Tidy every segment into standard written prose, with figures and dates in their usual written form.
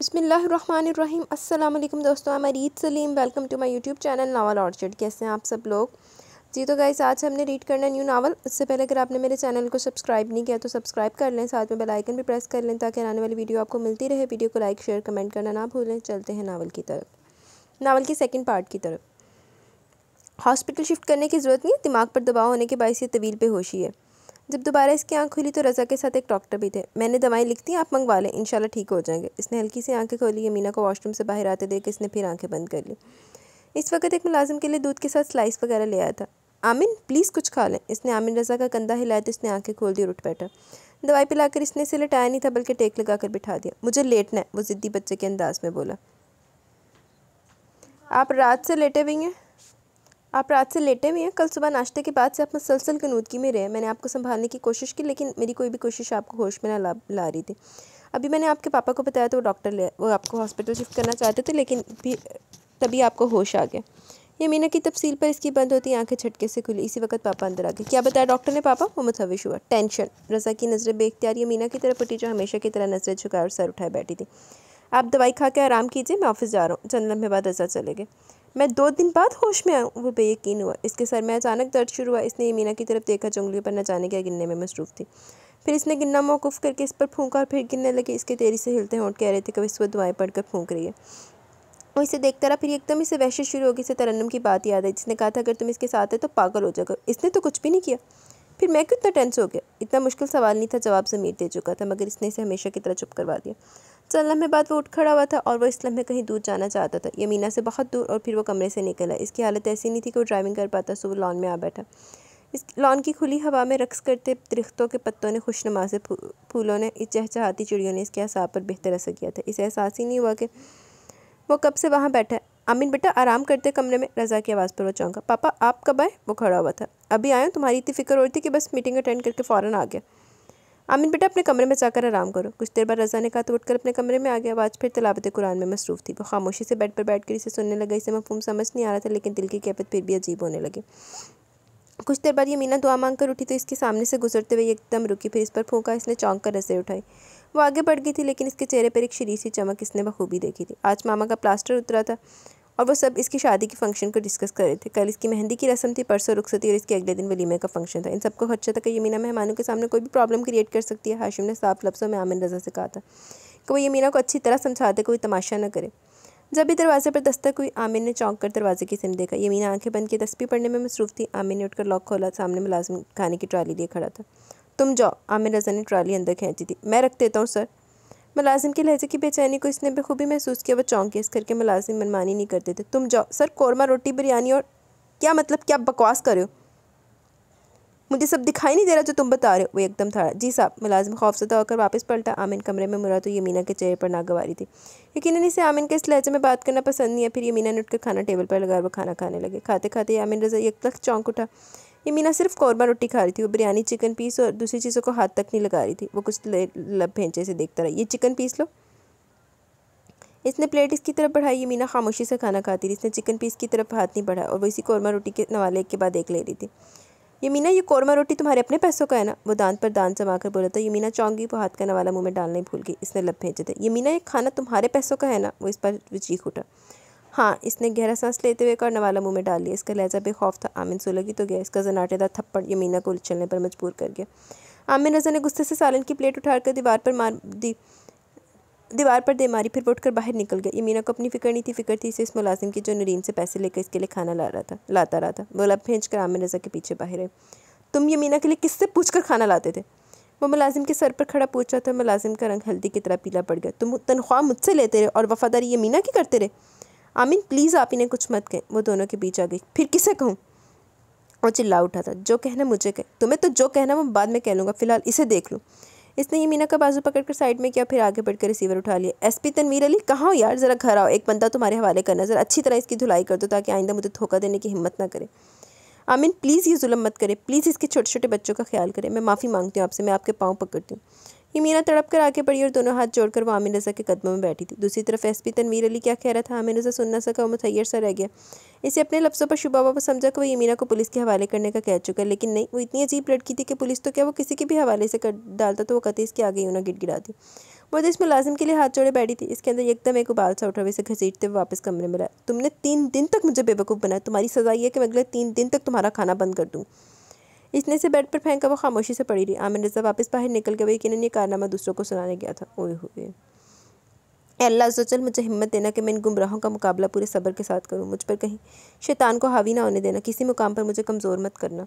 बिस्मिल्लाहिर्रहमानिर्रहीम। अस्सलाम वालेकुम दोस्तों, मैं Reet Saleem. Welcome to my YouTube channel Nawal orchard. कैसे हैं आप सब लोग जी। तो गाइस, आज हमने रीड करना न्यू नावल। उससे पहले अगर आपने मेरे चैनल को सब्सक्राइब नहीं किया तो सब्सक्राइब कर लें, साथ में बेल आइकन भी प्रेस कर लें ताकि आने वाली वीडियो आपको मिलती रहे। वीडियो को लाइक शेयर कमेंट करना ना भूलें। चलते हैं नावल की तरफ, नावल की सेकेंड पार्ट की तरफ। हॉस्पिटल शिफ्ट करने की ज़रूरत नहीं है, दिमाग पर दबाव होने के बायस ये तवील बेहोशी है। जब दोबारा इसकी आंख खुली तो रज़ा के साथ एक डॉक्टर भी थे। मैंने दवाएं लिख दी, आप मंगवा लें, इंशाल्लाह ठीक हो जाएंगे। इसने हल्की सी आंखें खोली। यमीना को वॉशरूम से बाहर आते देख इसने फिर आंखें बंद कर ली। इस वक्त एक मुलाजिम के लिए दूध के साथ स्लाइस वगैरह ले आया था। आमिन प्लीज़ कुछ खा लें। इसने आमिन रज़ा का कंधा हिलाया तो इसने आंखें खोल दी और उठ बैठा। दवाई पिलाकर इसने इसे लटाया नहीं था बल्कि टेक लगा कर बिठा दिया। मुझे लेटना है, वो ज़िद्दी बच्चे के अंदाज में बोला। आप रात से लेटे हुए हैं। कल सुबह नाश्ते के बाद से आप मुसलसल कनूदगी में रहे। मैंने आपको संभालने की कोशिश की लेकिन मेरी कोई भी कोशिश आपको होश में ना ला रही थी। अभी मैंने आपके पापा को बताया तो वो आपको हॉस्पिटल शिफ्ट करना चाहते थे, लेकिन तभी आपको होश आ गया। यमीना की तफसील पर इसकी बंद होती आंखें झटके से खुली। इसी वक्त पापा अंदर आ गए। क्या बताया डॉक्टर ने पापा? वो मुतविश हुआ। टेंशन। रज़ा की नज़रें बेख्तियार यमीना की तरफ उठी जो हमेशा की तरह नज़रें झुकाए और सर उठाए बैठी थी। आप दवाई खा के आराम कीजिए, मैं ऑफिस जा रहा हूँ। चंद लम्हे बाद रज़ा चले गए। मैं 2 दिन बाद होश में आऊँ? वो बेयकीन हुआ। इसके सर में अचानक दर्द शुरू हुआ। इसने यमीना की तरफ देखा जो उंगलियों पर न जाने क्या गिनने में मसरूफ़ थी। फिर इसने गिनना मौकूफ़ करके इस पर फूंका और फिर गिनने लगे। इसके तेज़ी से हिलते होंठ कह रहे थे कभी इस पर दुआएं पढ़कर फूंक रही है। वो इसे देखता रहा। फिर एकदम इसे वहशत शुरू होगी। इसे तरन्नुम की बात याद आई जिसने कहा था अगर तुम इसके साथ है तो पागल हो जाएगा। इसने तो कुछ भी नहीं किया। फिर मैं क्यों इतना टेंस हो गया? इतना मुश्किल सवाल नहीं था, जवाब ज़मीर दे चुका था, मगर इसने इसे हमेशा की तरह चुप करवा दिया। चंद लम्हे बाद वो उठ खड़ा हुआ था और वो इस लम्हे कहीं दूर जाना चाहता था, यमीना से बहुत दूर। और फिर वो कमरे से निकल आया। इसकी हालत ऐसी नहीं थी कि वो ड्राइविंग कर पाता, सो वो लॉन में आ बैठा। इस लॉन की खुली हवा में रक्स करते दरख्तों के पत्तों ने, खुशनुमा से फूलों ने, चहचहाती चिड़ियों ने इसके असाब पर बेहतर असर किया था। इसे एहसास ही नहीं हुआ कि वो कब से वहाँ बैठा है। आमिन बेटा आराम करते कमरे में। रज़ा की आवाज़ पर वो चौंका। पापा आप कब आए? वो खड़ा हुआ था। अभी आया हूँ, तुम्हारी इतनी फिक्र हो रही थी कि बस मीटिंग अटेंड करके फ़ौरन आ गया। आमिन बेटा अपने कमरे में जाकर आराम करो। कुछ देर बाद रज़ा ने कहा तो उठकर अपने कमरे में आ गया। आवाज़ फिर तिलावत कुरान में मसरूफ़ थी। वो खामोशी से बेड पर बैठकर इसे सुनने लगा। इसे मफ़हूम समझ नहीं आ रहा था लेकिन दिल की कैफियत फिर भी अजीब होने लगी। कुछ देर बाद यमीना दुआ मांग कर उठी तो इसके सामने से गुजरते हुए एकदम रुकी। फिर इस पर फूंका। इसने चौंक कर नज़रें उठाई। वो आगे बढ़ गई थी लेकिन इसके चेहरे पर एक शरीर सी चमक इसने बखूबी देखी थी। आज मामा का प्लास्टर उतरा था और वो सब इसकी शादी के फंक्शन को डिस्कस कर रहे थे। कल इसकी मेहंदी की रस्म थी, परसों रुखसती और इसके अगले दिन वलीमे का फंक्शन था। इन सबको खदशा था कि यमीना मेहमानों के सामने कोई भी प्रॉब्लम क्रिएट कर सकती है। हाशिम ने साफ लफ्ज़ों में आमिन रज़ा से कहा था कि वो यमीना को अच्छी तरह समझा दे, कोई तमाशा न करे। जब भी दरवाजे पर दस्तक हुई आमिन ने चौंक कर दरवाजे की सिम देखा। यमीना आंखें बंद किए तस्बीह पढ़ने में मसरूफ़ थी। आमिन ने उठकर लॉक खोला। सामने मुलाजिम खाने की ट्राली लिए खड़ा था। तुम जाओ। आमिन रज़ा ने ट्राली अंदर खींची थी। मैं रख देता हूँ सर। मुलाजिम के लहजे की बेचैनी को इसने बखूबी महसूस किया। वो चौंक। इस करके मुलाजिम मनमानी नहीं करते थे। तुम जाओ सर। कौरमा रोटी बिरयानी और क्या मतलब, क्या बकवास कर रहे हो? मुझे सब दिखाई नहीं दे रहा जो तुम बता रहे हो? वो एकदम था। जी साहब। मुलाजिम खौफज़दा होकर वापस पलटा। आमिन कमरे में मुड़ा तो यमीना के चेहरे पर नागवारी थी। यकीनन इसे आमिन के इस लहजे में बात करना पसंद नहीं है। फिर यमीना ने उठकर खाना टेबल पर लगा और वो खाना खाने लगे। खाते खाते आमिन रज़ा यकलख चौंक उठा। यमीना सिर्फ कौरमा रोटी खा रही थी। वो बिरयानी, चिकन पीस और दूसरी चीज़ों को हाथ तक नहीं लगा रही थी। वो कुछ लब भेंचे से देखता रहा। ये चिकन पीस लो। इसने प्लेट इसकी तरफ बढ़ाई। यमीना खामोशी से खाना खाती रही। इसने चिकन पीस की तरफ हाथ नहीं बढ़ाया और वो इसी कौरमा रोटी के नवाले एक के बाद एक ले रही थी। यमीना ये कौरमा रोटी तुम्हारे अपने पैसों का है ना? वो दांत पर दांत जमा कर बोला था। यमीना चौंकी। वो हाथ का नवाला मुंह में डालना ही भूल गई। इसने लब भेजे थे। यमीना ये खाना तुम्हारे पैसों का है ना? वो इस पर चीख उठा। हाँ। इसने गहरा सांस लेते हुए एक और नवाला मुंह में डाल लिया। इसका लहजा बेखौफ था। आमिन सुलगी तो गया। इसका जनाटेदार थप्पड़ यमीना को उछलने पर मजबूर कर गया। आमिन रज़ा ने गुस्से से सालन की प्लेट उठाकर दीवार पर दे मारी। फिर वो उठकर बाहर निकल गया। यमीना को अपनी फिक्र नहीं थी। फिक्र थी इसे इस मुलाजिम की जो नरीन से पैसे लेकर इसके लिए खाना लाता रहा था। वो लब भेज कर आमिन रज़ा के पीछे बाहर है। तुम यमीना के लिए किससे पूछकर खाना लाते थे? वो मुलाजिम के सर पर खड़ा पूछ रहा था। मुलाजिम का रंग हल्दी की तरह पीला पड़ गया। तुम तनख्वाह मुझसे लेते रहे और वफादारी यमीना की करते रहे। आमिन प्लीज़ आप इन्हें कुछ मत कहें। वो दोनों के बीच आ गई। फिर किसे कहूँ? वो चिल्ला उठा था। जो कहना मुझे कहे। तुम्हें तो जो कहना वो बाद में कह लूँगा, फ़िलहाल इसे देख लूँ। इसने यमीना का बाजू पकड़कर साइड में किया। फिर आगे बढ़कर रिसीवर उठा लिया। एसपी तनवीर अली कहाँ हो यार? ज़रा घर आओ। एक बंदा तुम्हारे हवाले करना। ज़रा अच्छी तरह इसकी धुलाई कर दो ताकि आइंदा मुझे धोखा देने की हिम्मत ना करे। आमिन प्लीज़ ये जुल्म मत करें। प्लीज़ इसके छोटे छोटे बच्चों का ख्याल करें। मैं माफ़ी मांगती हूँ आपसे। मैं आपके पाँव पकड़ती हूँ। यमीना तड़प कर आके पड़ी और दोनों हाथ जोड़कर वो आमिर रज़ा के कदमों में बैठी थी। दूसरी तरफ एसपी तनवीर अली क्या कह रहा था आमिर रज़ा सुन न सका, वो मुतैयर सा रह गया। इसे अपने लफ्ज़ों पर शुबा वापस समझा कि वो यमीना को पुलिस के हवाले करने का कह चुका, लेकिन नहीं, वो इतनी अजीब लड़की थी कि पुलिस तो क्या वो किसी के भी हवाले से कर डालता तो वो कतई इसके आगे यूँ ना गिड़गिड़ाती। वो जिस मुलाजिम के लिए हाथ जोड़े बैठी थी, इसके अंदर एकदम एक उबाल सा उठा, वैसे घसीटते हुए वापस कमरे में लाया। तुमने 3 दिन तक मुझे बेवकूफ़ बनाया, तुम्हारी सज़ा ये है कि मैं अगले 3 दिन तक तुम्हारा खाना बंद कर दूँ। इसने से बेड पर फेंका, वो खामोशी से पड़ी रही। आमिर रज़ा वापस बाहर निकल गए, यकीनन ये कारनामा दूसरों को सुनाने गया था। ओए होए, अल्लाह अज़्ज़ा मुझे हिम्मत देना कि मैं इन गुमराहों का मुकाबला पूरे सब्र के साथ करूँ। मुझ पर कहीं शैतान को हावी ना होने देना, किसी मुकाम पर मुझे कमज़ोर मत करना।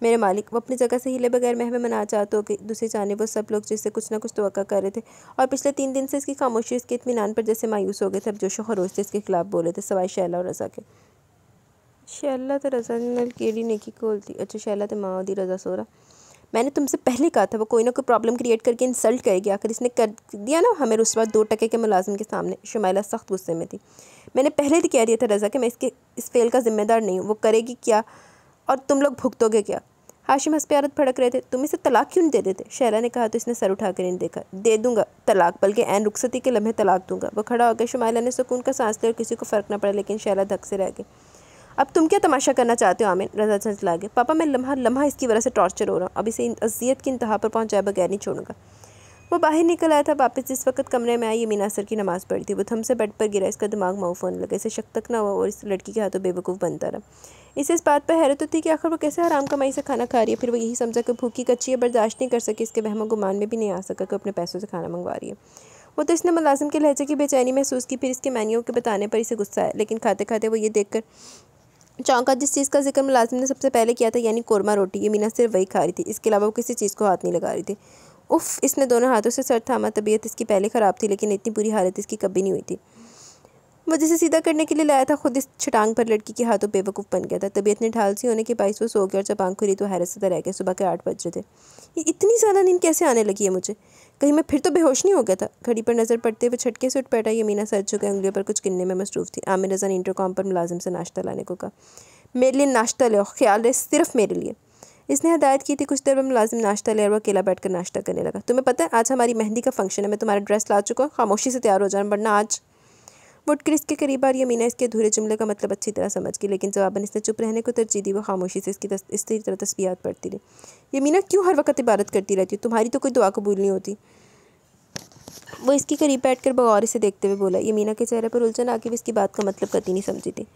मेरे मालिक, वो अपनी जगह से हिले बगैर महवे मना चाहते हो कि दूसरी जानिब वो सब लोग जिससे कुछ ना कुछ तवक्का कर रहे थे और पिछले 3 दिन से इसकी खामोशी इसके इत्मीनान पर जैसे मायूस हो गए थे, अब जोशो खरोश से इसके खिलाफ बोले थे, सवाए शैला और रज़ा के। शैला तो रज़ा ने केड़ी नेकी खोल दी। अच्छा, शैला तो माँ दी, रज़ा सोरा। मैंने तुमसे पहले कहा था वो कोई ना कोई प्रॉब्लम क्रिएट करके इंसल्ट करेगी, आखिर इसने कर दिया ना हमें रुस्वा 2 टके के मुलाजिम के सामने। शुमाइला सख्त गुस्से में थी। मैंने पहले ही कह दिया था रज़ा कि मैं इस फेल का जिम्मेदार नहीं हूँ। वो करेगी क्या और तुम लोग भुगतोगे क्या? हाशिम हंस पे आरत भड़क रहे थे। तुम इसे तलाक क्यों नहीं दे देते? शैला ने कहा तो इसने सर उठा कर नहीं देखा। दे दूंगा तलाक, बल्कि ऐन रुखसती के लम्हे तलाक दूंगा। वो खड़ा हो गया। शुमाइला ने सुकून का सांस लिया और किसी को फ़र्क न पड़ा, लेकिन शैला धक से रह गई। अब तुम क्या तमाशा करना चाहते हो आमिर? रज़ा झंझला गया। पापा, मैं लम्हा लम्हा इसकी वजह से टॉर्चर हो रहा हूँ। अब इसे अज़ियत की इंतहा पर पहुँचाए बगैर नहीं छोड़ूंगा। वो बाहर निकल आया था। वापस जिस वक्त कमरे में आई, यमीना असर की नमाज़ पढ़ी थी। वो थम से बेड पर गिरा, इसका दिमाग माऊफ होने लगा। इसे शक तक ना हुआ और इस लड़की के हाथों बेवकूफ़ बनता रहा। इसे इस बात पर हैरत तो थी कि आखिर वो कैसे हराम कमाई से खाना खा रही है। फिर वो यही समझा कि भूखी कच्ची है, बर्दाश्त नहीं कर सकी। इसके वहम गुमान में भी नहीं आ सका कि अपने पैसों से खाना मंगवा रही है। वो तो इसने मुलाजिम के लहजे की बेचैनी महसूस की। फिर इसके मेन्यू के बताने पर इसे गुस्सा आया, लेकिन खाते खाते वो ये देखकर चौंका जिस चीज़ का जिक्र मुलाजिम ने सबसे पहले किया था, यानी कोरमा रोटी, यमीना सिर्फ वही खा रही थी। इसके अलावा वो किसी चीज़ को हाथ नहीं लगा रही थी। उफ़, इसने दोनों हाथों से सर थामा। तबीयत इसकी पहले ख़राब थी, लेकिन इतनी बुरी हालत इसकी कभी नहीं हुई थी। वो जिसे सीधा करने के लिए लाया था, खुद इस छटांग पर लड़की के हाथों बेवकूफ़ बन गया था। तबीयत ने ढाल सी होने के बायस वो सो गया और जब आँख खुली तो हैरत से रह गया। सुबह के 8 बज रहे थे। ये इतनी ज़्यादा नींद कैसे आने लगी है मुझे? कहीं मैं फिर तो बेहोश नहीं हो गया था? घड़ी पर नज़र पड़ते हुए झटके से उठ बैठा। यमीना सर झुके उंगलियों पर कुछ गिनने में मसरूफ़ थी। आमिर रज़ा ने इंटरकॉम पर मुलाजिम से नाश्ता लाने को कहा। मेरे लिए नाश्ता ले आओ, ख्याल रहे सिर्फ मेरे लिए। इसने हदायत की थी। कुछ देर में मुलाजिम नाश्ता ले और वो अकेला बैठकर नाश्ता करने लगा। तुम्हें पता है आज हमारी मेहंदी का फंक्शन है, मैं तुम्हारा ड्रेस ला चुका हूँ, खामोशी से तैयार हो जाना वरना आज। वो उठकर इसके करीब आ रही। यमीना इसके अधूरे जुमले का मतलब अच्छी तरह समझ गई, लेकिन जवाबन इसने चुप रहने को तरजीह दी। वो खामोशी से इसी तरह तस्बीहात पढ़ती रही। यमीना क्यों हर वक्त इबादत करती रहती हो? तुम्हारी तो कोई दुआ कबूल नहीं होती। वो इसके करीब बैठकर बगौर इसे देखते हुए बोला। यमीना के चेहरे पर उलझन आके भी इसकी बात का मतलब कतई नहीं समझी थी।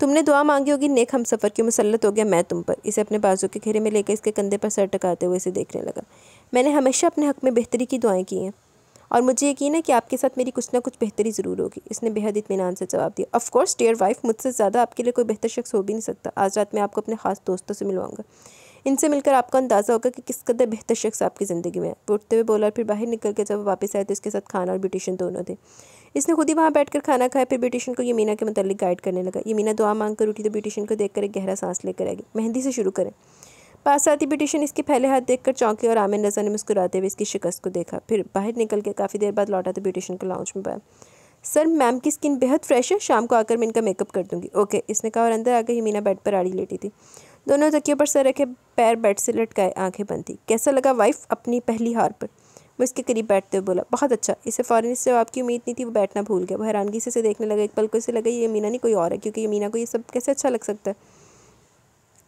तुमने दुआ मांगी होगी, नेक हम सफ़र क्यों मुसल्लत हो गया मैं तुम पर। इसे अपने बाजू के घेरे में लेकर इसके कंधे पर सर टकाते हुए इसे देखने लगा। मैंने हमेशा अपने हक़ में बेहतरी की दुआएं की हैं और मुझे यकीन है कि आपके साथ मेरी कुछ ना कुछ बेहतरी ज़रूर होगी। इसने बेहद इत्मीनान से जवाब दिया। ऑफ कोर्स डियर वाइफ, मुझसे ज़्यादा आपके लिए कोई बेहतर शख्स हो भी नहीं सकता। आज रात मैं आपको अपने ख़ास दोस्तों से मिलवाऊंगा। इनसे मिलकर आपको अंदाज़ा होगा कि किस कदर बेहतर शख्स आपकी ज़िंदगी में है। उठते हुए बोला और फिर बाहर निकल के जब वो वापस आए तो इसके साथ खाना और ब्यूटिशियन दोनों थे। इसने खुद ही वहाँ बैठकर खाना खाया। फिर ब्यूटिशियन को यमीना के मुतालिक गाइड करने लगा। यमीना दुआ मांग कर उठी तो ब्यूटिशियन को देखकर एक गहरा सांस लेकर आएगी। मेहंदी से शुरू करें। पास आती ब्यूटिशियन इसके फैले हाथ देखकर चौंके और आमिर रज़ा ने मुस्कुराते हुए इसकी शिकस्त को देखा। फिर बाहर निकल के काफ़ी देर बाद लौटा तो ब्यूटिशियन को लाउंज में पाया। सर, मैम की स्किन बेहद फ्रेश है, शाम को आकर मैं इनका मेकअप कर दूँगी। ओके, इसने कहा और अंदर आकर यमीना बेड पर आड़ी लेटी थी। दोनों तकियों पर सर रखे, पैर बेड से लटकाए, आंखें बंद थी। कैसा लगा वाइफ अपनी पहली हार पर? वो इसके करीब बैठते हुए बोला। बहुत अच्छा। इसे फ़ौरन इससे जवाब की उम्मीद नहीं थी। वो बैठना भूल गया। वो हैरानगी से इसे देखने लगा। एक पल को इसे लगा ये यमीना नहीं कोई और है, क्योंकि यमीना को ये सब कैसे अच्छा लग सकता है।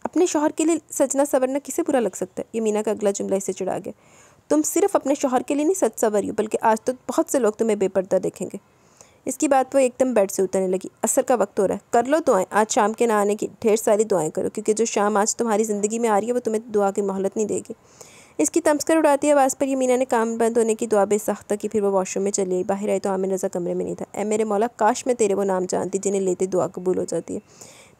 अपने शौहर के लिए सजना सवरना किसे बुरा लग सकता है? यमीना का अगला जुमला इसे चिढ़ा गया। तुम सिर्फ अपने शौहर के लिए नहीं सच सवरी हो, बल्कि आज तो बहुत से लोग तुम्हें बेपर्दा देखेंगे। इसकी बात वो एकदम बेड से उतरने लगी। असर का वक्त हो रहा है, कर लो दुआएं। आज शाम के ना आने की ढेर सारी दुआएं करो, क्योंकि जो शाम आज तुम्हारी ज़िंदगी में आ रही है वो तुम्हें दुआ की मोहलत नहीं देगी। इसकी तमस्कर उड़ाती आवाज़ पर यमीना ने काम बंद होने की दुआ बेसख्ता की। फिर वो वॉशरूम में चली आई। बाहर आई तो आमिर रज़ा कमरे में नहीं था। ए मेरे मौला, काश मैं तेरे वो नाम जानती जिन्हें लेते दुआ कबूल हो जाती है।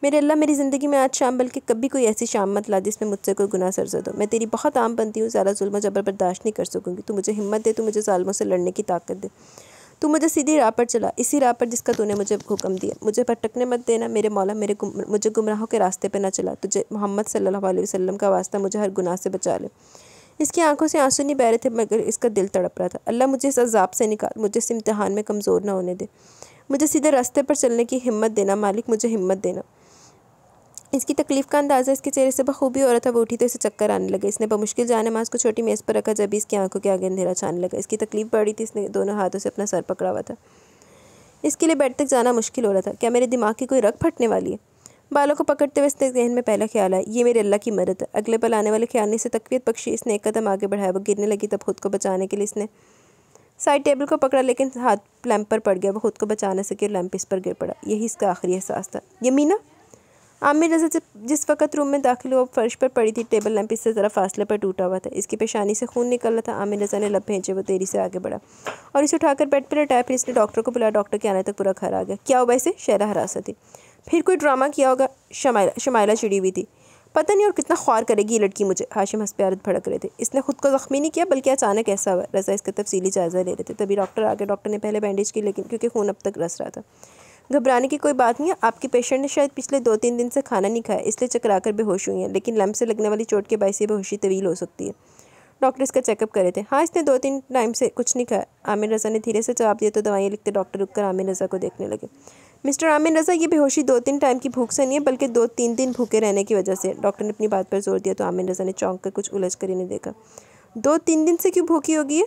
मेरे अल्लाह, मेरी ज़िंदगी में आज शाम बल्कि कभी कोई ऐसी शाम मत ला जिसमें मुझसे कोई गुनाह सरज़द हो। मैं तेरी बहुत आम बनती हूँ, ज़्यादा जुल्म जबर बर्दाश्त नहीं कर सकूँगी। तू मुझे हिम्मत दे, तू मुझे ज़ालिमों से लड़ने की ताकत दे। तू मुझे सीधी राह पर चला, इसी राह पर जिसका तूने मुझे हुक्म दिया। मुझे भटकने मत देना मेरे मौला, मुझे गुमराहों के रास्ते पर न चला। तुझे मोहम्मद सल्लल्लाहु अलैहि वसल्लम का वास्ता, मुझे हर गुनाह से बचा ले। इसकी आंखों से आंसू नहीं बह रहे थे, मगर इसका दिल तड़प रहा था। अल्लाह, मुझे इस अजाब से निकाल, मुझे इस इम्तिहान में कमज़ोर ना होने दे। मुझे सीधे रास्ते पर चलने की हिम्मत देना मालिक, मुझे हिम्मत देना। इसकी तकलीफ़ का अंदाज़ा इसके चेहरे से बखूबी हो रहा था। वो उठी तो इसे चक्कर आने लगे। इसने बमुश्किल जान नमाज को छोटी मेज़ पर रखा जब इसकी आंखों के आगे अंधेरा छाने लगा। इसकी तकलीफ़ बढ़ी थी। इसने दोनों हाथों से अपना सर पकड़ा हुआ था। इसके लिए बेड तक जाना मुश्किल हो रहा था। क्या मेरे दिमाग की कोई रग फटने वाली है? बालों को पकड़ते हुए इसके जहन में पहला ख्याल आया, ये मेरे अल्लाह की मदद है। अगले पल आने वाले ख्याल ने इसे तकवीत बख्शी। इसने एक कदम आगे बढ़ाया। वो गिरने लगी तब खुद को बचाने के लिए इसने साइड टेबल को पकड़ा, लेकिन हाथ लैंप पर पड़ गया। वो खुद को बचा न सके और लैंप इस पर गिर पड़ा। यही इसका आखिरी एहसास था। यमीना, आमिर रज़ा जिस वक्त रूम में दाखिल हुआ फर्श पर पड़ी थी। टेबल लैंप इससे ज़रा फासले पर टूटा हुआ था। इसकी पेशानी से खून निकल रहा था। आमिर रज़ा ने लब भेजे। वो देरी से आगे बढ़ा और इसे उठाकर बेड पर लटाया। फिर इसने डॉक्टर को बुलाया। डॉक्टर के आने तक पूरा घर आ गया। क्या हुआ इसे? शैला हरासा थी। फिर कोई ड्रामा किया होगा। शमाइला चिड़ी हुई थी। पता नहीं और कितना ख्वार करेगी ये लड़की मुझे। हाशिम हंसप्यारत भड़क रहे थे। इसने खुद को ज़ख्मी नहीं किया, बल्कि अचानक ऐसा हुआ। रज़ा इसका तफसीली जायज़ा ले रहे थे। तभी डॉक्टर आ गए। डॉक्टर ने पहले बैंडेज की, लेकिन क्योंकि खून अब तक रस रहा था। घबराने की कोई बात नहीं है। आपकी पेशेंट ने शायद पिछले 2-3 दिन से खाना नहीं खाया, इसलिए चकरा कर बेहोश हुई हैं। लेकिन लैंप से लगने वाली चोट के बायस ये बेहोशी तवील हो सकती है। डॉक्टर इसका चेकअप करे थे। हाँ, इसने 2-3 टाइम से कुछ नहीं खाया। आमिर रज़ा ने धीरे से जवाब दिया तो दवाइयाँ लिखते डॉक्टर रुककर आमिर रज़ा को देखने लगे। मिस्टर आमिर रज़ा, ये बेहोशी 2-3 टाइम की भूख से नहीं है, बल्कि 2-3 दिन भूखे रहने की वजह से। डॉक्टर ने अपनी बात पर जोर दिया तो आमिर रज़ा ने चौंक कर कुछ उलझ कर इन्हें देखा। 2-3 दिन से क्यों भूखी होगी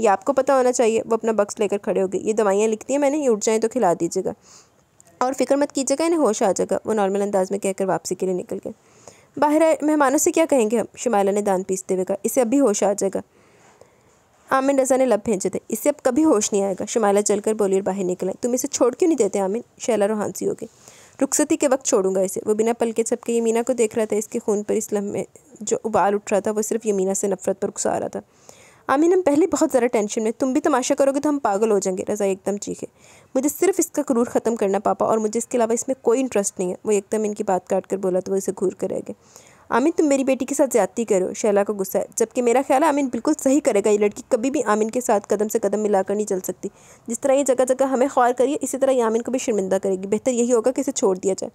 ये आपको पता होना चाहिए। वो अपना बक्स लेकर खड़े हो गए। ये दवाइयाँ लिखती हैं मैंने, ये उठ जाएँ तो खिला दीजिएगा और फिक्र मत कीजिएगा, इन्हें होश आ जाएगा। वो नॉर्मल अंदाज में कहकर वापसी के लिए निकल गए। बाहर आए मेहमानों से क्या कहेंगे हम? शमाइला ने दांत पीसते हुए कहा। इसे अब भी होश आ जाएगा। आमिर रज़ा ने लब भेजे थे। इससे अब कभी होश नहीं आएगा। शमाइला चलकर बोली और बाहर निकल आई। तुम इसे छोड़ क्यों नहीं देते आमिर? शैला रोहानसी हो गई। रुखसती के वक्त छोड़ूंगा इसे। वो बिना पल के झपके यमीना को देख रहा था। इसके खून पर इस लम्हे जो उबाल उठ रहा था वो सिर्फ यमीना से नफरत पर गुस्सा आ रहा था। आमीन, हम पहले बहुत ज़रा टेंशन में, तुम भी तमाशा करोगे तो हम पागल हो जाएंगे। रज़ा एकदम चीखे। मुझे सिर्फ इसका क्रूर ख़त्म करना पापा, और मुझे इसके अलावा इसमें कोई इंटरेस्ट नहीं है। वो एकदम इनकी बात काट कर बोला तो वो इसे घूर कर रह गए। आमीन, तुम मेरी बेटी के साथ ज़्यादती करो। शैला को गुस्सा है, जबकि मेरा ख्याल है आमीन बिल्कुल सही करेगा। ये लड़की कभी भी आमीन के साथ कदम से कदम मिलाकर नहीं चल सकती। जिस तरह ये जगह जगह हमें ख्वार करिए, इसी तरह ये आमीन को भी शर्मिंदा करेगी। बेहतर यही होगा कि इसे छोड़ दिया जाए।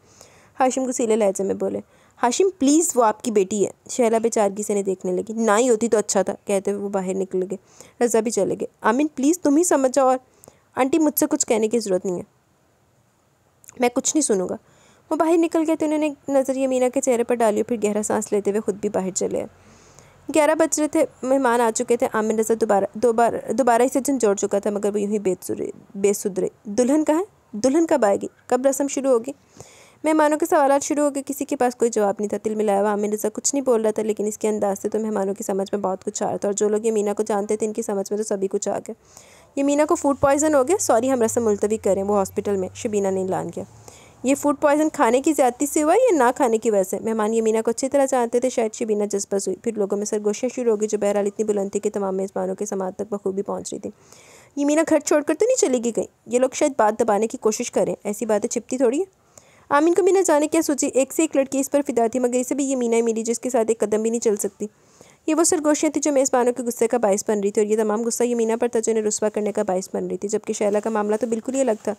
हाशिम गुस्सीले लहजे में बोले। हाशिम प्लीज़, वो आपकी बेटी है। शैला बेचारगी से ने देखने लगी। ना ही होती तो अच्छा था, कहते हुए वो बाहर निकल गए। रज़ा भी चले गए। आमीन प्लीज़ तुम ही समझ जाओ। और आंटी, मुझसे कुछ कहने की ज़रूरत नहीं है, मैं कुछ नहीं सुनूंगा। वो बाहर निकल गए तो उन्होंने नज़र यमीना के चेहरे पर डाली। फिर गहरा सांस लेते हुए खुद भी बाहर चले आए। 11 बज रहे थे। मेहमान आ चुके थे। आमिर रज़ा दोबारा इसे झंझोड़ चुका था, मगर वो यूं ही बेसुधरे। दुल्हन कहाँ है? दुल्हन कब आएगी? कब रस्म शुरू होगी? मेहमानों के सवालात शुरू हो गए। किसी के पास कोई जवाब नहीं था। तिल मिलाया हुआ आमिर रज़ा कुछ नहीं बोल रहा था, लेकिन इसके अंदाज से तो मेहमानों की समझ में बहुत कुछ आ रहा था। और जो लोग यमीना को जानते थे, इनकी समझ में तो सभी कुछ आ गया। यमीना को फूड पॉइज़न हो गया। सॉरी, हम रस्म मुलतवी करें। वो हॉस्पिटल में, शबीना ने ऐलान किया। ये फूड पॉइज़न खाने की ज़्यादती से हुआ या ना खाने की वजह से? मेहमान यमीना को अच्छी तरह जानते थे। शायद शबीना जज्बस हुई। फिर लोगों में सरगोशियाँ शुरू हो गई, जो बहरहाल इतनी बुलंद थी कि तमाम मेज़बानों के समात तक बखूबी पहुँच रही थी। यमीना घर छोड़कर तो नहीं चलेगी कहीं? ये लोग शायद बात दबाने की कोशिश करें। ऐसी बातें छिपती थोड़ी है। आमीन को भी न जाने क्या सोची। एक से एक लड़की इस पर फिदा थी, मगर इसे भी यमीना ही मिली जिसके साथ एक कदम भी नहीं चल सकती। ये वो सरगोशियाँ थी जो मेज़बानों के गुस्से का बायस बन रही थी, और ये तमाम गुस्सा यमीना पर था जो इन्हें रुस्वा करने का बायस बन रही थी। जबकि शैला का मामला तो बिल्कुल ही अलग था।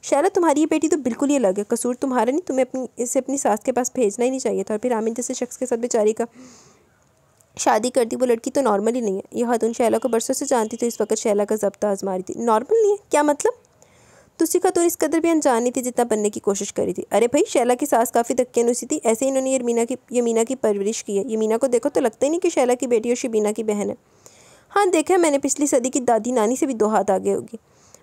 शैला, तुम्हारी ये बेटी तो बिल्कुल ही अलग है। कसूर तुम्हारा नहीं, तुम्हें इसे अपनी सास के पास भेजना ही नहीं चाहिए था। और फिर आमीन जैसे शख्स के साथ बेचारी का शादी कर दी। वो लड़की तो नॉर्मल ही नहीं है। यह खातून शैला को बरसों से जानती थी। इस वक्त शैला का ज़ब्ता आजमा रही थी। नॉर्मल नहीं है क्या मतलब? दूसरी खातून इस कदर भी अनजान नहीं थी जितना बनने की कोशिश करी थी। अरे भाई, शैला की सास काफ़ी दक्कियानुसी थी। ऐसे ही इन्होंने यमीना की परवरिश की है। यमीना को देखो तो लगता ही नहीं कि शैला की बेटी और शबीना की बहन है। हाँ, देखा है मैंने, पिछली सदी की दादी नानी से भी 2 हाथ आगे होगी।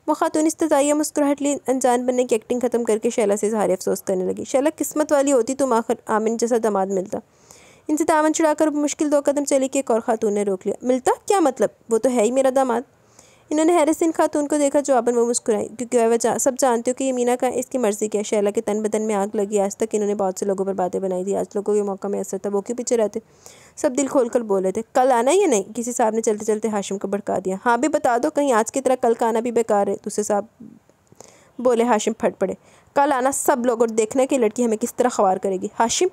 वो खातून इस्तज़ाइया मुस्कुराहट लिए अनजान बनने की एक्टिंग ख़त्म करके शैला से इज़हार अफसोस करने लगी। शैला, किस्मत वाली होती तुम, आखिर आमिन जैसा दामाद मिलता। इनसे दामन छुड़ाकर मुश्किल 2 कदम चली कि एक और खातून ने रोक लिया। मिलता क्या मतलब? वो तो है ही मेरा दामाद। इन्होंने हैरत से इन खातून को देखा। जवाबन वो मुस्कुराई, क्योंकि वह सब जानते हो कि यमीना का इसकी मर्ज़ी क्या। शैला के तन बदन में आग लगी। आज तक इन्होंने बहुत से लोगों पर बातें बनाई थी। आज लोगों के मौका में असर था। वो क्यों पीछे रहते? सब दिल खोल कर बोल रहे थे। कल आना या नहीं? किसी साहब ने चलते चलते हाशिम को भड़का दिया। हाँ भी बता दो, कहीं आज की तरह कल का आना भी बेकार है। दूसरे साहब बोले। हाशिम फट पड़े। कल आना सब लोग, और देखना कि लड़की हमें किस तरह ख्वार करेगी। हाशिम।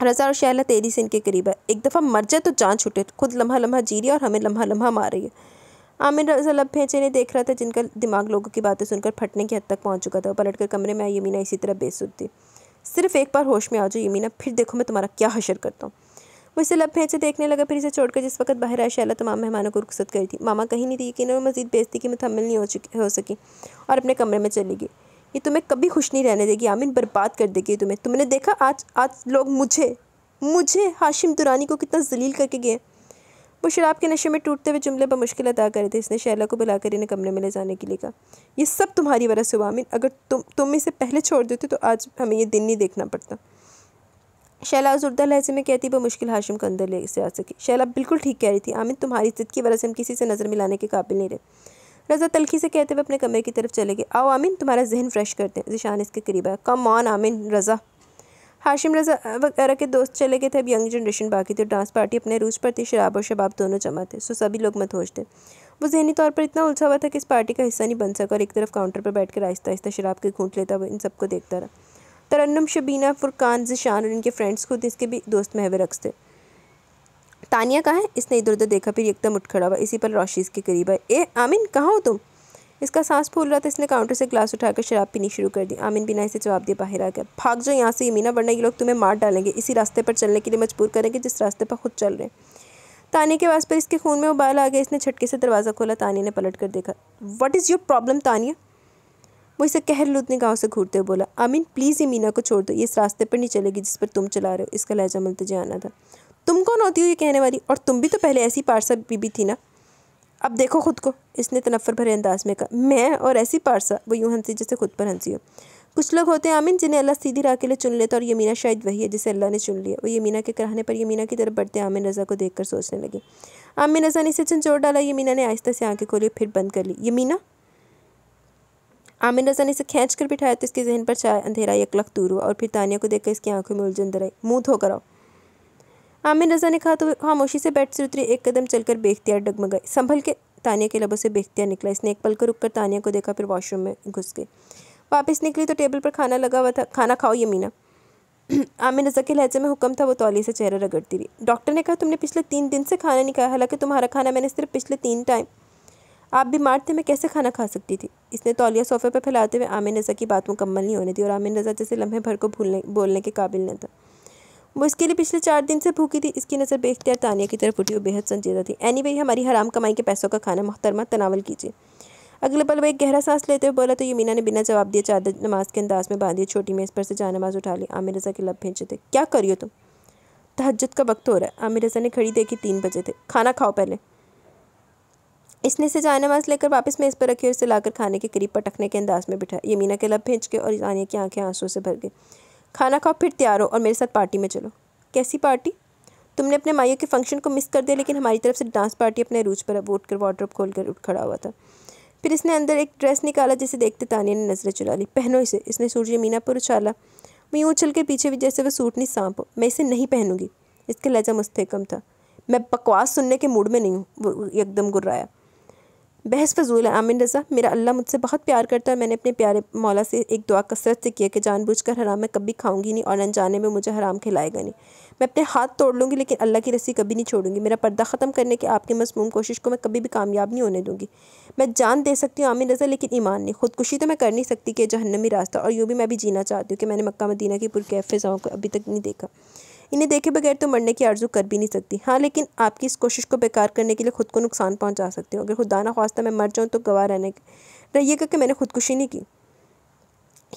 रज़ा और शैला तेज़ी से इनके करीब है। एक दफ़ा मर जाए तो जान छूटे। खुद लम्हा लम्हा जी रही है और हमें लम्हा लम्हा मार रही है। आमिर रज़ा लब भेजे ने देख रहा था, जिनका दिमाग लोगों की बातें सुनकर फटने की हद तक पहुंच चुका था। वो पलट कर कमरे में आई। यमीना इसी तरह बेसुध थी। सिर्फ एक बार होश में आ जाओ यमीना, फिर देखो मैं तुम्हारा क्या हशर करता हूँ। वो इसे लब भेजे देखने लगा। फिर इसे छोड़कर जिस वक्त बाहर आया, शैला तमाम मेहमानों को रुखसत करी थी। मामा कहीं नहीं थी। यकीन वो मज़ीद बेइज्जती की मुतहम्मिल नहीं हो सकी और अपने कमरे में चली गई। ये तुम्हें कभी खुश नहीं रहने देगी आमिन, बर्बाद कर देगी तुम्हें। तुमने देखा आज लोग मुझे हाशिम दुरानी को कितना जलील करके गए। वो शराब के नशे में टूटते हुए जुमले बमुश्किल अदा करे थे। इसने शैला को बुलाकर इन्हें कमरे में ले जाने के लिए कहा, ये सब तुम्हारी वजह से हुआ आमिन, अगर तुम इसे पहले छोड़ देते तो आज हमें ये दिन नहीं देखना पड़ता। शैला ज़ुर्दा लहजे में कहती, वो मुश्किल हाशिम को अंदर ले से आ सकी। शैला बिल्कुल ठीक कह रही थी आमिन, तुम्हारी जिद की वजह से हम किसी से नज़र मिलाने के काबिल नहीं रहे। रज़ा तलखी से कहते हुए अपने कमरे की तरफ चले गए। आओ आमिन, तुम्हारा जहन फ्रेश करते हैं। ज़ीशान इसके करीब आया। Come on Amini. रज़ा हाशिम रज़ा वगैरह के दोस्त चले गए थे। अब यंग जनरेशन बाकी थी। डांस पार्टी अपने रूज पर थी। शराब और शबाब दोनों जमा थे, सो सभी लोग मदहोश थे। वो जहनी तौर पर इतना उलझा हुआ था कि इस पार्टी का हिस्सा नहीं बन सका और एक तरफ काउंटर पर बैठकर आहिस्ता आहिस्ता शराब के घूंट लेता हुआ इन सबको देखता रहा। तरन्नुम, शबीना, फुरकान, ज़ीशान और इनके फ्रेंड्स खुद इसके भी दोस्त महवे रक्स थे। तानिया कहाँ है? इसने इधर उधर देखा, फिर एकदम उठ खड़ा हुआ। इसी पर रोशी इसके करीब है। ए आमिन, कहाँ हो तुम? इसका सांस फूल रहा था। इसने काउंटर से ग्लास उठाकर शराब पीनी शुरू कर दी। आमिन बिना इसे जवाब दिए बाहर आ गया। भाग जाओ यहाँ से यमीना, वरना ये लोग तुम्हें मार डालेंगे, इसी रास्ते पर चलने के लिए मजबूर करेंगे जिस रास्ते पर खुद चल रहे हैं। तानिया के आवाज़ पर इसके खून में उबाल आ गया। इसने झटके से दरवाज़ा खोला। तानिया ने पलट कर देखा। What is your problem Tania? वो इसे कहरलूत निगाहों से घूरते हुए बोला। आमिन प्लीज़ यमीना को छोड़ दो, ये इस रास्ते पर नहीं चलेगी जिस पर तुम चला रहे हो। इसका लहजा मुल्तजाना था। तुम कौन होती हो ये कहने वाली? और तुम भी तो पहले ऐसी पारसा बीबी थी ना, अब देखो खुद को। इसने तनफ्फर भरे अंदाज में कहा। मैं और ऐसी पारसा? वो यूँ हंसी जैसे खुद पर हंसी हो। कुछ लोग होते हैं आमिन जिन्हें अल्लाह सीधी राह के लिए चुन लेता, और यमीना शायद वही है जिसे अल्लाह ने चुन लिया। वो यमीना के कहने पर यमीना की तरफ बढ़ते आमिन रज़ा को देखकर सोचने लगी। आमिन रज़ा ने इसे झंझोड़ डाला। यमीना ने आहिस्ता से आंखें खोली, फिर बंद कर ली। यमीना? आमिन रज़ा ने इसे खींच कर बिठाया तो इसके जहन पर छाया अंधेरा यकलख दूर हुआ, और फिर तानिया को देखकर इसकी आंखों में उलझन अंदर आई। मुँह धोकर आओ, आमिन रज़ा ने कहा तो खामोशी से बेड से उतरी। एक कदम चलकर बेख्तियार डगमगाई। संभल के, तानिया के लबों से बेख्तियार निकला। इसने एक पल को रुक कर तानिया को देखा, फिर वॉशरूम में घुस गई। वापस निकली तो टेबल पर खाना लगा हुआ था। खाना खाओ यमीना, आमिन रज़ा के लहजे में हुक्म था। वो तौलिए से चेहरा रगड़ती रही। डॉक्टर ने कहा तुमने पिछले 3 दिन से खाना नहीं खाया, हालांकि तुम्हारा खाना मैंने सिर्फ पिछले 3 टाइम। आप बीमार थे, मैं कैसे खाना खा सकती थी? इसने तौलिया सोफे पर फैलाते हुए आमिन रज़ा की बात मुकम्मल नहीं होने दी, और आमिन रज़ा जैसे लम्हे भर को बोलने के काबिल न था। वो इसके लिए पिछले 4 दिन से भूखी थी। इसकी नज़र बेख्तियार तानिया की तरफ उठी। वो बेहद संजीदा थी। एनीवे, हमारी हराम कमाई के पैसों का खाना मोहतरमा, तनावल कीजिए। अगले पल वो एक गहरा सांस लेते हुए बोला तो यमीना ने बिना जवाब दिए चादर नमाज के अंदाज में बांधी। छोटी मेज़ पर से जानमाज उठा ली। आमिर रज़ा के लब भींचे थे। क्या करियो तुम? तहज्जुद का वक्त हो रहा है। आमिर रज़ा ने घड़ी देखी, 3 बजे थे। खाना खाओ पहले। इसने से जानमाज लेकर वापस मेज़ पर रखी और इसे लाकर खाने के करीब पटकने के अंदाज में बिठाया। यमीना के लब भींच के और तानिया की आंखें आंसू से भर गई। खाना खाओ, फिर तैयार हो और मेरे साथ पार्टी में चलो। कैसी पार्टी? तुमने अपने माइयों के फंक्शन को मिस कर दिया, लेकिन हमारी तरफ से डांस पार्टी अपने रूज पर। अब उठकर वार्डरोब खोलकर उठ खड़ा हुआ था। फिर इसने अंदर एक ड्रेस निकाला जिसे देखते तानिया ने नजरें चुरा ली। पहनो इसे। इसने सूट यमीना पर उछाला। मैं यूँ उछल के पीछे भी जैसे वो सूट नहीं सांप हो। मैं इसे नहीं पहनूंगी। इसका लहजा मुस्तहकम था। मैं बकवास सुनने के मूड में नहीं हूँ, वो एकदम गुर्राया। बहस फजूल है आमिन रज़ा, मेरा अल्लाह मुझसे बहुत प्यार करता है। मैंने अपने प्यारे मौला से एक दुआ कसरत से किया कि जानबूझकर हराम मैं कभी खाऊंगी नहीं और अनजाने में मुझे हराम खिलाएगा नहीं। मैं अपने हाथ तोड़ लूँगी लेकिन अल्लाह की रस्सी कभी नहीं छोड़ूंगी। मेरा पर्दा ख़त्म करने की आपकी मसमूम कोशिश को मैं कभी भी कामयाब नहीं होने दूँगी। मैं जान दे सकती हूँ आमिन रज़ा, लेकिन ईमान नहीं। खुदकुशी तो मैं कर नहीं सकती कि जहन्नमी रास्ता, और यूँ भी मैं भी जीना चाहती हूँ कि मैंने मक्का मदीना की पुरकैफ फ़िज़ाओं को अभी तक नहीं देखा। इन्हें देखे बगैर तो मरने की आरज़ू कर भी नहीं सकती। हाँ, लेकिन आपकी इस कोशिश को बेकार करने के लिए खुद को नुकसान पहुंचा सकती हूँ। अगर खुदा ना ख्वास्ता मैं मर जाऊँ तो गवाह रहिएगा कि मैंने खुदकुशी नहीं की।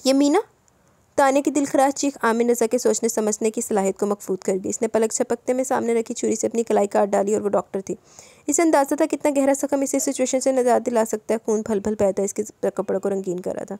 यमीना, ताने की दिलखराश चीख आमिन रज़ा के सोचने समझने की सलाहियत को मकफूत कर दी। इसने पलक झपकते में सामने रखी छुरी से अपनी कलाई काट डाली, और वो डॉक्टर थी। इसे अंदाज़ा था कितना गहरा ज़ख्म इसे सिचुएशन से निजात दिला सकता है। खून भल भल बहता इसके कपड़ों को रंगीन कर रहा था।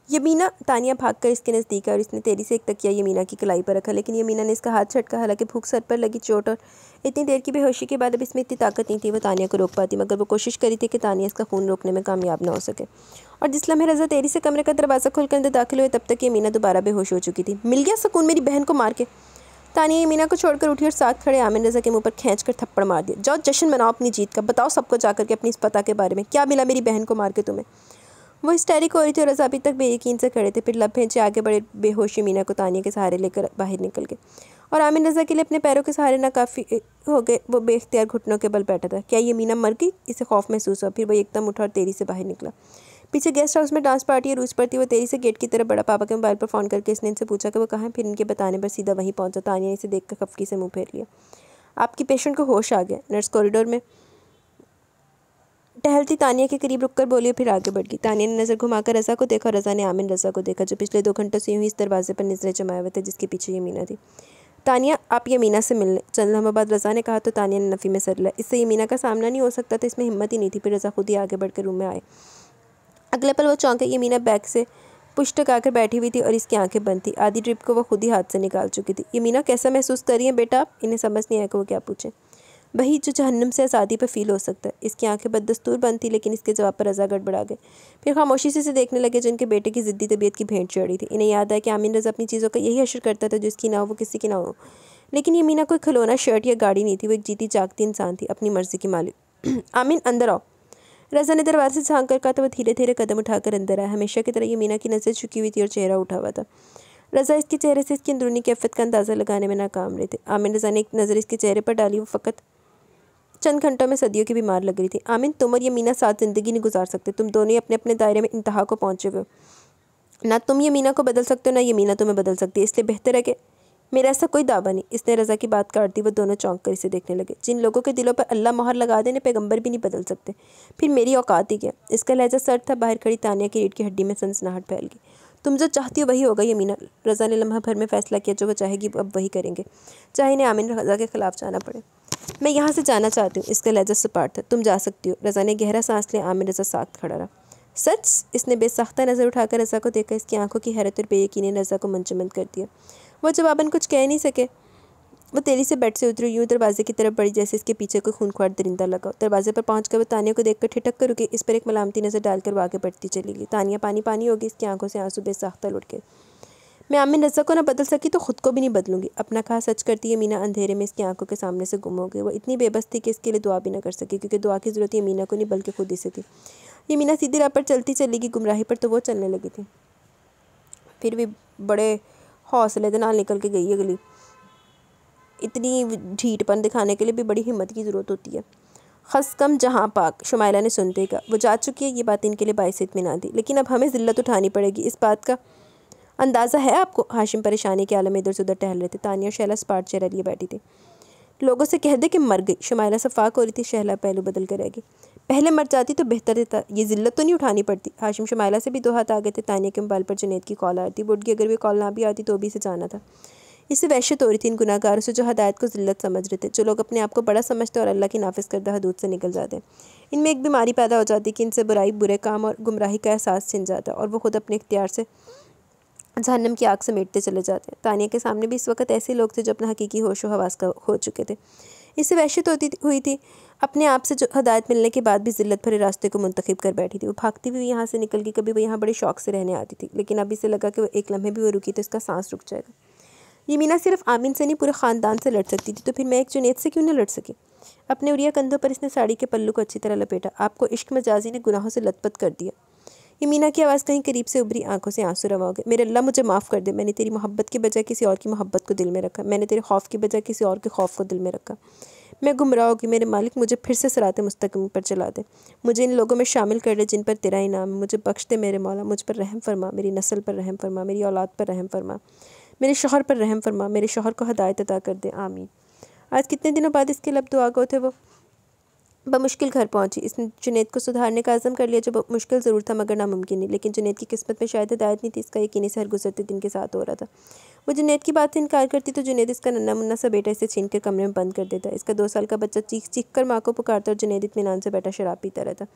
यमीना, तानिया भागकर इसके नज़दीक है और इसने तेरी से एक तकिया यमीना की कलाई पर रखा, लेकिन यमीना ने इसका हाथ झटका। हालांकि भूख सर पर लगी चोट और इतनी देर की बेहोशी के बाद अब इसमें इतनी ताकत नहीं थी वो तानिया को रोक पाती, मगर वो कोशिश करी थी कि तानिया इसका खून रोकने में कामयाब ना हो सके। और जिस लम्हे रज़ा तेरी से कमरे का दरवाज़ा खोलकर अंदर दाखिल हुए, तब तक यमीना दोबारा बेहोश हो चुकी थी। मिल गया सुकून मेरी बहन को मार के। तानिया यमीना को छोड़कर उठी और साथ खड़े आमिन रज़ा के मुंह पर खींचकर थप्पड़ मार दिया। जाओ जश्न मनाओ अपनी जीत का। बताओ सबको जाकर के अपनी इस पता के बारे में, क्या मिला मेरी बहन को मार के तुम्हें? वो हिस्टेरिक हो रही थी और रज़ा अभी तक बेयकीन से खड़े थे। फिर लब भेंचे आगे बड़े बेहोश यमीना को तानिया के सहारे लेकर बाहर निकल गए, और आमिन रज़ा के लिए अपने पैरों के सहारे नाकाफ़ी हो गए। वो बेख्तियार घुटनों के बल बैठा था। क्या यमीना मर गई? इसे खौफ महसूस हुआ। फिर वो एकदम उठा और तेरी से बाहर निकला। पीछे गेस्ट हाउस में डांस पार्टी रूज पर थी। वो तेरी से गेट की तरफ बड़ा। पापा के मोबाइल पर फ़ोन करके इसने इनसे पूछा कि वो कहाँ है। फिर इनके बताने पर सीधा वहीं पहुँचा। तानिया इसे देख कर खफकी से मुँह फेर लिया। आपकी पेशेंट को होश आ गया। नर्स कॉरिडोर में टहलती तानिया के करीब रुककर बोली और फिर आगे बढ़ गई। तानिया ने नज़र घुमाकर रज़ा को देखा और रज़ा ने आमिन रज़ा को देखा, जो पिछले 2 घंटों से यूं ही इस दरवाजे पर नजरें जमाए हुए थे जिसके पीछे यमीना थी। तानिया, आप यमीना से मिलने। चंद लम्हों बाद रज़ा ने कहा तो तानिया ने नफ़ी में सर लिया। इससे यमीना का सामना नहीं हो सकता था, इसमें हिम्मत ही नहीं थी। फिर रज़ा खुद ही आगे बढ़कर रूम में आए। अगले पल वो चौंके। यमीना बैग से पुश टकाकर बैठी हुई थी और इसकी आंखें बंद थी। आधी ड्रिप को वो खुद ही हाथ से निकाल चुकी थी। यमीना, कैसा महसूस कर रही हैं बेटा आप? इन्हें समझ नहीं आया कि वो क्या पूछें। वही जो जहन्नम से आज़ादी पर फील हो सकता है। इसकी आंखें बददस्तूर बंद थी, लेकिन इसके जवाब पर रज़ा गड़बड़ा गए। फिर खामोशी से देखने लगे जो इनके बेटे की ज़िद्दी तबीयत की भेंट चढ़ी थी। इन्हें याद आया कि आमिन रज़ा अपनी चीज़ों का यही हश्र करता था, जो इसकी ना हो वो किसी की ना हो। लेकिन यमीना कोई खिलौना शर्ट या गाड़ी नहीं थी, वो एक जीती जागती इंसान थी, अपनी मर्ज़ी की मालिक। आमिन, अंदर आओ। रज़ा ने दरवाजे से झांक कर कहा तो वह धीरे धीरे कदम उठाकर अंदर आया। हमेशा की तरह यमीना की नज़र झुकी हुई थी और चेहरा उठा हुआ था। रज़ा इसके चेहरे से इसकी अंदरूनी कैफियत का अंदाज़ा लगाने में नाकाम रहे थे। आमिन रज़ा ने एक नज़र इसके चेहरे पर डाली। वो फ़कत चंद घंटों में सदियों की बीमार लग रही थी। आमिन, तुम और यमीना साथ ज़िंदगी नहीं गुजार सकते। तुम दोनों ही अपने अपने दायरे में इंतहा को पहुँचे हुए हो। ना तुम यमीना को बदल सकते हो, ना यमीना तुम्हें बदल सकती है। इसलिए बेहतर है कि मेरा ऐसा कोई दावा नहीं। इसने रज़ा की बात काट दी। वो दोनों चौंक कर इसे देखने लगे। जिन लोगों के दिलों पर अल्लाह मोहर लगा देने पैगंबर भी नहीं बदल सकते, फिर मेरी औकात ही क्या? इसका लहजा सर्द था। बाहर खड़ी तानिया की रीढ़ की हड्डी में सनसनाहट फैल गई। तुम जो चाहती हो वही होगा यमीना। रज़ा ने लम्हा भर में फैसला किया, जो वो चाहेगी अब वही करेंगे, चाहे इन्हें आमिन रज़ा के खिलाफ जाना पड़े। मैं यहाँ से जाना चाहती हूँ। इसका लहजा सपाट था। तुम जा सकती हो। रज़ा ने गहरा सांस लिया। आमिन रज़ा साख्त खड़ा रहा। सच? इसने बेसाख्ता नज़र उठाकर रज़ा को देखा। इसकी आंखों की हैरत और बेयकीनी ने रज़ा को मंजमद कर दिया। वो जवाबन कुछ कह नहीं सके। वो तेजी से बेड से उतरी, यूँ दरवाजे की तरफ बढ़ी जैसे इसके पीछे कोई खूंखार दरिंदा लगा। दरवाजे पर पहुंचकर वो तानिया को देखकर ठिठक कर रुकी। इस पर एक मलामती नज़र डालकर वो आगे बढ़ती चली गई। तानिया पानी पानी होगी। इसकी आंखों से आंसू बेसाख्ता लुढ़ गए। मैं आमिन रज़ा को ना बदल सकी तो खुद को भी नहीं बदलूंगी। अपना कहा सच करती यमीना अंधेरे में इसकी आंखों के सामने से गुम हो गई। वो इतनी बेबस थी कि इसके लिए दुआ भी ना कर सकी, क्योंकि दुआ की ज़रूरत यमीना को नहीं बल्कि खुद ही से थी। यमीना सीधी राह पर चलती चलेगी, गुमराही पर तो वो चलने लगी थी। फिर भी बड़े हौसले के नाल निकल के गई अगली। इतनी ढीठपन दिखाने के लिए भी बड़ी हिम्मत की ज़रूरत होती है। खस कम जहाँ पाक, शुमाइला ने सुनते ही कहा। वो जा चुकी है, ये बात इनके लिए बाइस इत्मीनान थी, लेकिन अब हमें ज़िल्लत उठानी पड़ेगी। इस बात का अंदाज़ा है आपको? हाशिम परेशानी के आलम में इधर से उधर टहल रहे थे। तानिया और शैला स्पाट चेहरा लिए बैठी थी। लोगों से कह दे कि मर गई। शुमाइला सफाक हो रही थी। शैला पहलू बदल कर रहेगी। पहले मर जाती तो बेहतर था, ये ज़िल्लत तो नहीं उठानी पड़ती। हाशिम शुमाइला से भी 2 हाथ आ गए थे। तानिया के मोबाइल पर जुनैद की कॉल आ रही थी। बुढ़ की अगर भी कॉल ना भी आती तो भी इसे जाना था। इससे वहशत हो रही थी इन गुनाहगारों से जो हदायत को ज़िल्लत समझ रहे थे, जो लोग अपने आप को बड़ा समझते और अल्लाह की नाफिज करदा हदूद से निकल जाते। इनमें एक बीमारी पैदा हो जाती कि इनसे बुराई, बुरे काम और गुमराही का एहसास छिन जाता और वो खुद अपने इख्तियार से जहन्नम की आग समेटते चले जाते हैं। तानिया के सामने भी इस वक्त ऐसे लोग थे जो अपना हकीकी होश व हवास का हो चुके थे। इससे वहशत हुई थी अपने आप से, जो हदायत मिलने के बाद भी ज़िल्लत भरे रास्ते को मुंतखब कर बैठी थी। वो भागती हुई यहाँ से निकल गई। कभी वो यहाँ बड़े शौक से रहने आती थी, लेकिन अब इसे लगा कि वो एक लम्हे भी वो रुकी तो इसका सांस रुक जाएगा। यमीना सिर्फ आमिन से नहीं पूरे ख़ानदान से लड़ सकती थी, तो फिर मैं एक जुनैद से क्यों न लड़ सकी? अपने उरिया कंधों पर इसने साड़ी के पल्लू को अच्छी तरह लपेटा। आपको इश्क मजाजी ने गुनाहों से लथपथ कर दिया। यमीना की आवाज़ कहीं करीब से उभरी। आंखों से आंसू रवा हो गए। मेरे अल्लाह, मुझे माफ़ कर दे। मैंने तेरी मोहब्बत की बजाय किसी और की मोहब्बत को दिल में रखा। मैंने तेरे खौफ की बजाय किसी और के खौफ को दिल में रखा। मैं गुमराह होगी। मेरे मालिक, मुझे फिर से सिराते मुस्तकीम पर चला दे। मुझे इन लोगों में शामिल कर दे जिन पर तेरा इनाम है। मुझे बख्श दे मेरे मौला। मुझ पर रहम फरमा। मेरी नस्ल पर रहम फरमा। मेरी औलाद पर रहम फरमा। मेरे शौहर पर रहम फरमा। मेरे शौहर को हदायत अता कर दे। आमीन। आज कितने दिनों बाद इसके लब दुआ गो थे। वो बमुश्किल घर पहुंची। इसने जुनैद को सुधारने का आज़म कर लिया, जो मुश्किल ज़रूर था मगर नामुमकिन नहीं। लेकिन जुनैद की किस्मत में शायद हिदायत नहीं थी। इसका यकीनी से हर गुजरते दिन के साथ हो रहा था। वो जुनैद की बात से इनकार करती तो जुनैद इसका नन्ना मुन्ना सा बेटा इसे छीन कर कमरे में बंद कर देता। इसका 2 साल का बच्चा चीख चीख कर माँ को पुकारता और जुनैद इत्मीनान से बैठा शराब पीता रहता।